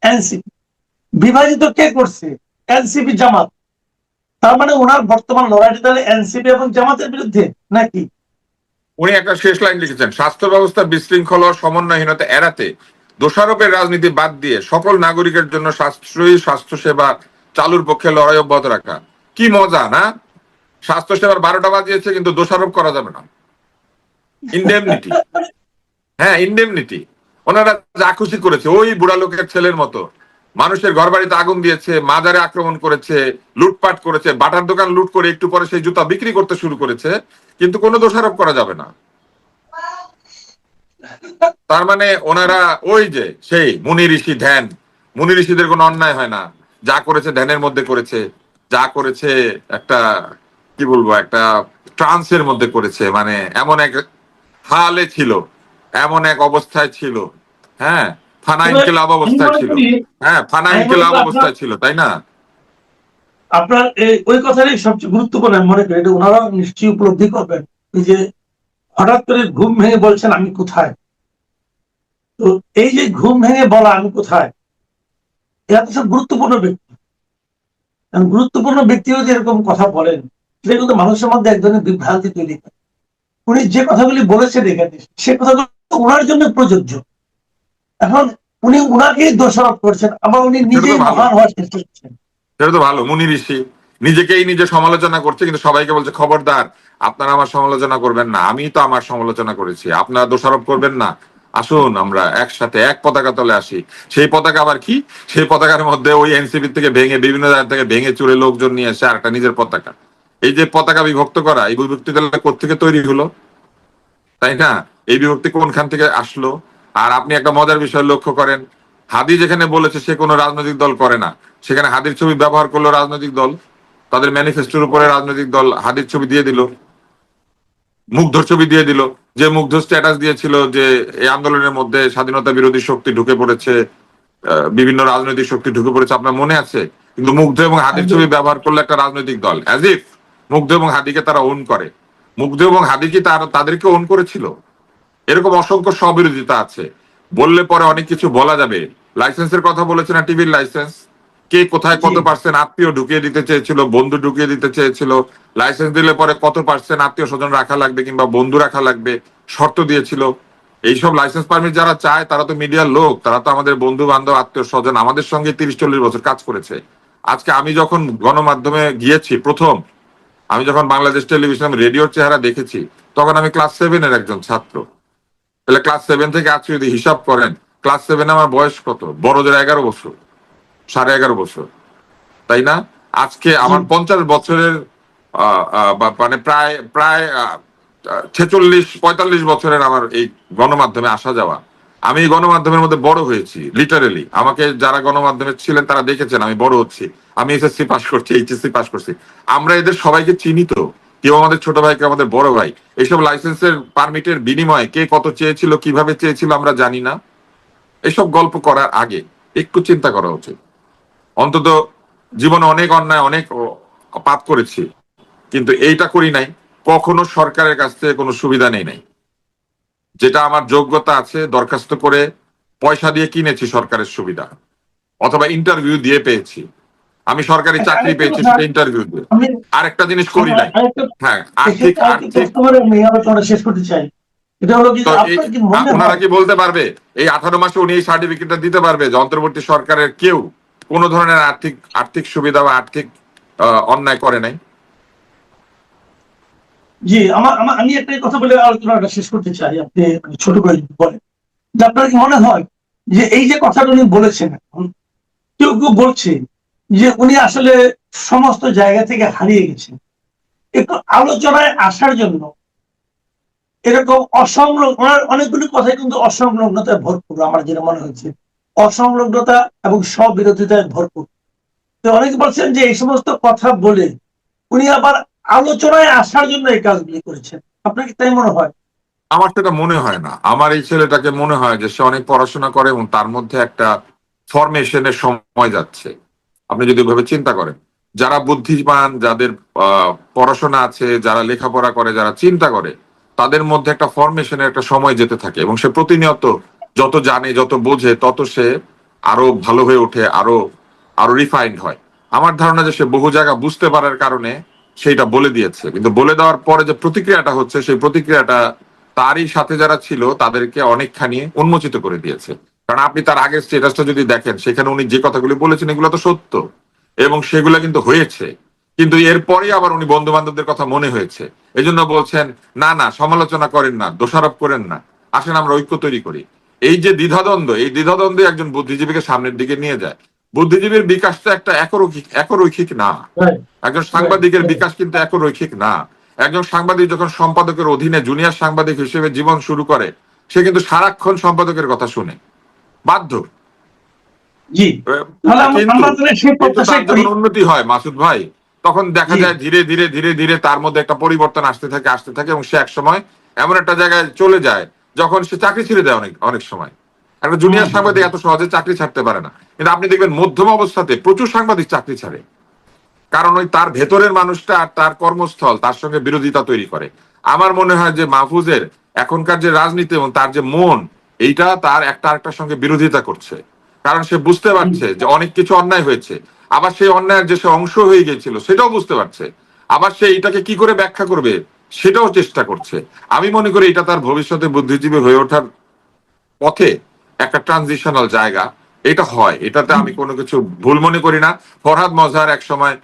এনসিপি। বিভাজিত কে করছে? এনসিপি জামাত। তার মানে ওনার বর্তমান লড়াইটা তাহলে এনসিপি এবং জামাতের বিরুদ্ধে নাকি? উনি একটা শেষ লাইন লিখেছেন, স্বাস্থ্য ব্যবস্থা বিশৃঙ্খল ও সমন্বয়হীনতা এড়াতে দোষারোপের রাজনীতি বাদ দিয়ে সকল নাগরিকের জন্য সাশ্রয়ী স্বাস্থ্য সেবা চালুর পক্ষে লড়াই অব্যাহত রাখা। কি মজা না, স্বাস্থ্য সেবার 12টা বাজিয়েছে কিন্তু দোষারোপ করা যাবে না, ইনডেমনিটি। হ্যাঁ ইনডেমনিটি, ওনারা যা খুশি করেছে ওই বুড়া লোকের ছেলের মতো মানুষের ঘর বাড়িতে আগুন দিয়েছে, মাজারে আক্রমণ করেছে, লুটপাট করেছে, বাটার দোকান লুট করে একটু পরে সেই জুতা বিক্রি করতে শুরু করেছে, কিন্তু কোনো দোষারোপ করা যাবে না। তার মানে ওনারা ওই যে সেই মুনি ঋষি ধ্যান, মুনি ঋষিদের কোনো অন্যায় হয় না, যা করেছে ধ্যানের মধ্যে করেছে, যা করেছে একটা কি বলবো একটা ট্রান্সের মধ্যে করেছে, মানে এমন এক হালে ছিল, এমন এক অবস্থায় ছিল, হ্যাঁ ফানা ইনকিলাব অবস্থায় ছিল, হ্যাঁ ফানা ইনকিলাব অবস্থায় ছিল, তাই না? আপনার ওই কথাটাই সবচেয়ে গুরুত্বপূর্ণ মনে করি, এটা ওনারা নিশ্চয়ই উপলব্ধি করবেন। এই যে হঠাৎ করে ঘুম ভেঙে বলছেন আমি কোথায়, তো এই যে ঘুম ভেঙে বলা আমি কোথায়, এরা তো সব গুরুত্বপূর্ণ ব্যক্তি। গুরুত্বপূর্ণ ব্যক্তিও যে এরকম কথা বলেন, সেটা কিন্তু মানুষের মধ্যে এক ধরনের বিভ্রান্তি তৈরি করে। উনি যে কথাগুলি বলেছেন এখানে, সে কথাগুলো ওনার জন্য প্রযোজ্য। এখন উনি উনাকেই দোষারোপ করছেন, আবার উনি নিজেই মহান হওয়ার চেষ্টা করছেন। সেটা তো ভালো, মুনি ঋষি নিজেকেই নিজে সমালোচনা করছে, কিন্তু সবাইকে বলছে খবরদার আপনারা আমার সমালোচনা করবেন না, আমি তো আমার সমালোচনা করেছি, আপনারা দোষারোপ করবেন না, আসুন আমরা একসাথে এক পতাকা তলে আসি। সেই পতাকা আবার কি? সেই পতাকার মধ্যে ওই এনসিপি থেকে ভেঙে বিভিন্ন জায়গা থেকে ভেঙে চুরে লোকজন নিয়ে এসে আরেকটা নিজের পতাকা। এই যে পতাকা বিভক্ত করা, এই বিভক্তি তাহলে কোত্থেকে তৈরি হলো, তাই না? এই বিভক্তি কোনখান থেকে আসলো? আর আপনি একটা মজার বিষয় লক্ষ্য করেন, হাদি যেখানে বলেছে সে কোনো রাজনৈতিক দল করে না, সেখানে হাদির ছবি ব্যবহার করলো রাজনৈতিক দল, তাদের ম্যানিফেস্টোর উপরে রাজনৈতিক দল হাদির ছবি দিয়ে দিল, মুগ্ধর ছবি দিয়ে দিল। যে মুগ্ধ স্ট্যাটাস দিয়েছিল যে এই আন্দোলনের মধ্যে স্বাধীনতা বিরোধী শক্তি ঢুকে পড়েছে, বিভিন্ন রাজনৈতিক শক্তি ঢুকে পড়েছে, আপনার মনে আছে? কিন্তু মুগ্ধ এবং হাদির ছবি ব্যবহার করলো একটা রাজনৈতিক দল, অ্যাজ ইফ মুগ্ধ এবং হাদিকে তারা ওন করে। মুগ্ধ এবং হাদি কি তাদেরকে ওন করেছিল? এরকম অসংখ্য স্ববিরোধিতা আছে, বললে পরে অনেক কিছু বলা যাবে। লাইসেন্সের কথা বলেছে না, টিভির লাইসেন্স, কে কোথায় কত পার্সেন্ট আত্মীয় ঢুকিয়ে দিতে চেয়েছিল, বন্ধু ঢুকিয়ে দিতে চেয়েছিল, লাইসেন্স দিলে পরে কত পার্সেন্ট আত্মীয় স্বজন রাখা লাগবে কিংবা বন্ধু রাখা লাগবে শর্ত দিয়েছিল। এইসব লাইসেন্স পারমিট যারা চায় তারা তো মিডিয়ার লোক, তারা তো আমাদের বন্ধু বান্ধব আত্মীয় স্বজন, আমাদের সঙ্গে 30-40 বছর কাজ করেছে। আজকে আমি যখন গণমাধ্যমে গিয়েছি প্রথম, আমি যখন বাংলাদেশ টেলিভিশন রেডিওর চেহারা দেখেছি, তখন আমি ক্লাস 7-এর একজন ছাত্র। তাহলে ক্লাস 7 থেকে আজকে যদি হিসাব করেন, ক্লাস 7 আমার বয়স কত? বড়দের 11 বছর, 11.5 বছর, তাই না? আজকে আমার 50 বছরের মানে প্রায় প্রায় 46-45 বছরের আমার এই গণমাধ্যমে আসা যাওয়া। আমি এই গণমাধ্যমের মধ্যে বড় হয়েছি, লিটারেলি। আমাকে যারা গণমাধ্যমে ছিলেন তারা দেখেছেন আমি বড় হচ্ছি। আমি এসএসসি পাস করছি, এইচএসসি পাস করছি। আমরা এদের সবাইকে চিনি তো, কেউ আমাদের ছোট ভাই, কেউ আমাদের বড় ভাই। এইসব লাইসেন্সের পারমিটের বিনিময়ে কে কত চেয়েছিল, কিভাবে চেয়েছিল আমরা জানি না। এসব গল্প করার আগে একটু চিন্তা করা উচিত। অন্তত জীবনে অনেক অন্যায়, অনেক পাপ করেছি, কিন্তু এইটা করি নাই। কখনো সরকারের কাছ থেকে কোনো সুবিধা নেই নাই, যেটা আমার যোগ্যতা আছে দরখাস্ত করে পয়সা দিয়ে কিনেছি সরকারের সুবিধা, অথবা ইন্টারভিউ দিয়ে পেয়েছি। আমি সরকারি আচ্ছা, চাকরি আরেকটা পেয়েছি কথা, সেটা ইন্টারভিউ দিয়ে। আমি আরেকটা জিনিস করি নাই। আরেকটা হ্যাঁ, আর্থিক এক্ষেত্রে আরেকটা আর্থিক প্রশ্ন করে আমি আলোচনা শেষ করতে চাই। এটা হলো কি, তো এই আপনার কি মনে ওনারা হয় কি বলতে পারবে এই 18 মাসে উনি এই সার্টিফিকেটটা দিতে পারবে যে অন্তর্বর্তী সরকারের কেউ কোন ধরনের আর্থিক আর্থিক সুবিধা বা আর্থিক অন্যায় করে নাই? জি, আমি একটা কথা বলে আলোচনাটা শেষ করতে চাই, আপনি মানে ছোট করে যদি বলেন যে আপনার কি মনে হয় যে এই যে কথাটা উনি বলেছেন, এখন কেউ কেউ বলছে যে উনি আসলে সমস্ত জায়গা থেকে হারিয়ে গেছেন, একটু আলোচনায় আসার জন্য এরকম ওনার অনেকগুলি কথাই কিন্তু অসংলগ্নতায় ভরপুর, আমার যেটা মনে হচ্ছে অসংলগ্নতা এবং স্ববিরোধিতায় ভরপুর। তো অনেকে বলছেন যে এই সমস্ত কথা বলে উনি আবার আলোচনায় আসার জন্য এই কাজগুলি করেছেন। আপনার কি তাই মনে হয়? আমার সেটা মনে হয় না। আমার এই ছেলেটাকে মনে হয় যে সে অনেক পড়াশোনা করে এবং তার মধ্যে একটা ফরমেশনের সময় যাচ্ছে। আপনি যদি ওইভাবে চিন্তা করেন, যারা বুদ্ধিমান, যাদের পড়াশোনা আছে, যারা লেখাপড়া করে, যারা চিন্তা করে, তাদের মধ্যে একটা ফরমেশনের একটা সময় যেতে থাকে এবং সে প্রতিনিয়ত যত জানে, যত বোঝে, তত সে আরো ভালো হয়ে ওঠে, আরো আরো রিফাইন্ড হয়। আমার ধারণা যে সে বহু জায়গা বুঝতে পারার কারণে সেইটা বলে দিয়েছে, কিন্তু বলে দেওয়ার পরে যে প্রতিক্রিয়াটা হচ্ছে, সেই প্রতিক্রিয়াটা তারই সাথে যারা ছিল তাদেরকে অনেকখানি উন্মোচিত করে দিয়েছে। কারণ আপনি তার আগের স্টেটাসটা যদি দেখেন, সেখানে উনি যে কথাগুলি বলেছেন এগুলো তো সত্য এবং সেগুলো কিন্তু হয়েছে। কিন্তু এরপরেই আবার উনি বন্ধু বান্ধবদের কথা মনে হয়েছে, এই জন্য বলছেন না না সমালোচনা করেন না, দোষারোপ করেন না, আসেন আমরা ঐক্য তৈরি করি। এই যে দ্বিধাদ্বন্দ্ব, এই দ্বিধাদ্বন্দ্ব একজন বুদ্ধিজীবীকে সামনের দিকে নিয়ে যায়। বুদ্ধিজীবীর বিকাশটা একটা একরৈখিক না। একজন সাংবাদিকের বিকাশ কিন্তু একরৈখিক না। একজন সাংবাদিক যখন সম্পাদকের অধীনে জুনিয়র সাংবাদিক হিসেবে জীবন শুরু করে, সে কিন্তু সারাক্ষণ সম্পাদকের কথা শুনে, বাধ্য। জি, তাহলে কিন্তু আমরা তাহলে সেই কিন্তু প্রত্যাশাই তার করি। যখন উন্নতি হয় মাসুদ ভাই, তখন দেখা জি, যায় ধীরে ধীরে ধীরে ধীরে তার মধ্যে একটা পরিবর্তন আসতে থাকে এবং সে এক সময় এমন একটা জায়গায় চলে যায় যখন সে চাকরি ছেড়ে দেয়। অনেক অনেক সময় একটা জুনিয়র সাংবাদিক এত সহজে চাকরি ছাড়তে পারে না, কিন্তু আপনি দেখবেন মধ্যম অবস্থাতে প্রচুর সাংবাদিক চাকরি ছাড়ে, কারণ ওই তার ভেতরের মানুষটা আর তার কর্মস্থল তার সঙ্গে বিরোধিতা তৈরি করে। আমার মনে হয় যে মাহফুজের এখনকার যে রাজনীতি এবং তার যে মন, এইটা তার একটা আরেকটার সঙ্গে বিরোধিতা করছে, কারণ সে বুঝতে পারছে যে অনেক কিছু অন্যায় হয়েছে, আবার সেই অন্যায়ের যে সে অংশ হয়ে গিয়েছিল সেটাও বুঝতে পারছে, আবার সে এইটাকে কি করে ব্যাখ্যা করবে সেটাও চেষ্টা করছে। আমি মনে করি এটা তার ভবিষ্যতে বুদ্ধিজীবী হয়ে ওঠার পথে একটা ট্রানজিশনাল জায়গা। এটা হয়, এটাতে আমি কোনো কিছু ভুল মনে করি না। ফরহাদ মজহার এক সময়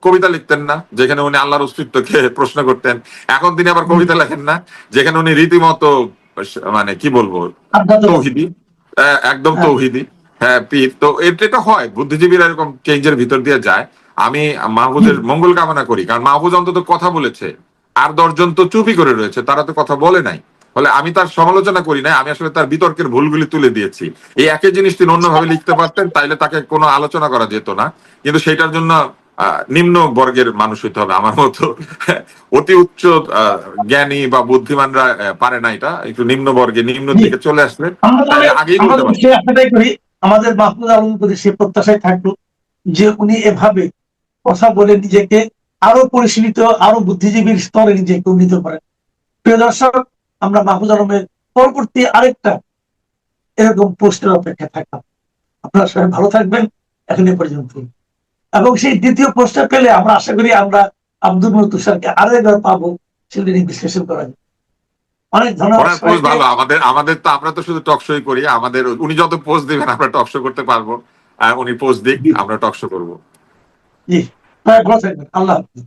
কবিতা লিখতেন না যেখানে উনি আল্লাহর অস্তিত্বকে প্রশ্ন করতেন, এখন তিনি আবার কবিতা লেখেন না যেখানে উনি রীতিমতো মানে কি বলবো তৌহিদি, একদম হ্যাঁ। তৌহিদি, হ্যাঁ পীর। তো এটা হয়, বুদ্ধিজীবীরা এরকম চেঞ্জের ভিতর দিয়ে যায়। আমি মাহফুজের মঙ্গল কামনা করি, কারণ মাহফুজ অন্তত কথা বলেছে, আর 10 জন তো চুপই করে রয়েছে, তারা তো কথা বলে নাই। ফলে আমি তার সমালোচনা করি না, আমি আসলে তার বিতর্কের ভুলগুলি তুলে দিয়েছি। এই একই জিনিস তিনি অন্যভাবে লিখতে পারতেন, তাইলে তাকে কোনো আলোচনা করা যেত না। কিন্তু সেটার জন্য নিম্ন বর্গের মানুষ হইতে হবে আমার মতো। অতি উচ্চ জ্ঞানী বা বুদ্ধিমানরা পারে না, এটা একটু নিম্ন বর্গে নিম্ন দিকে চলে আসলে তাহলে আগেই বলতে পারত। সে আশাটাই করি, আমাদের মাহফুজ আলমের প্রতি সে প্রত্যাশায় থাকলো যে উনি এভাবে কথা বলে নিজেকে আরো পরিশীলিত, আরো বুদ্ধিজীবীর স্তরে নিজেকে উন্নীত করেন। প্রিয় দর্শক, আমরা মাহফুজ আলমের পরবর্তী আরেকটা এরকম পোস্টের অপেক্ষা থাকলাম। আপনারা সবাই ভালো থাকবেন এখন এ পর্যন্ত। এবং সেই দ্বিতীয় পোস্টটা পেলে আমরা আশা করি আমরা আব্দুল মুহিত তুষারকে আরো একবার পাবো, সেটা নিয়ে বিশ্লেষণ করা যায়। অনেক ধন্যবাদ ওনার পোস্ট সবাইকে। ভালো। আমাদের তো আমরা তো শুধু টক শোই করি, আমাদের উনি যত পোস্ট দিবেন আমরা টক শো করতে পারবো। উনি পোস্ট দিক, আমরা টক শো করবো। জি, সবাই ভালো থাকবেন। আল্লাহ হাফেজ।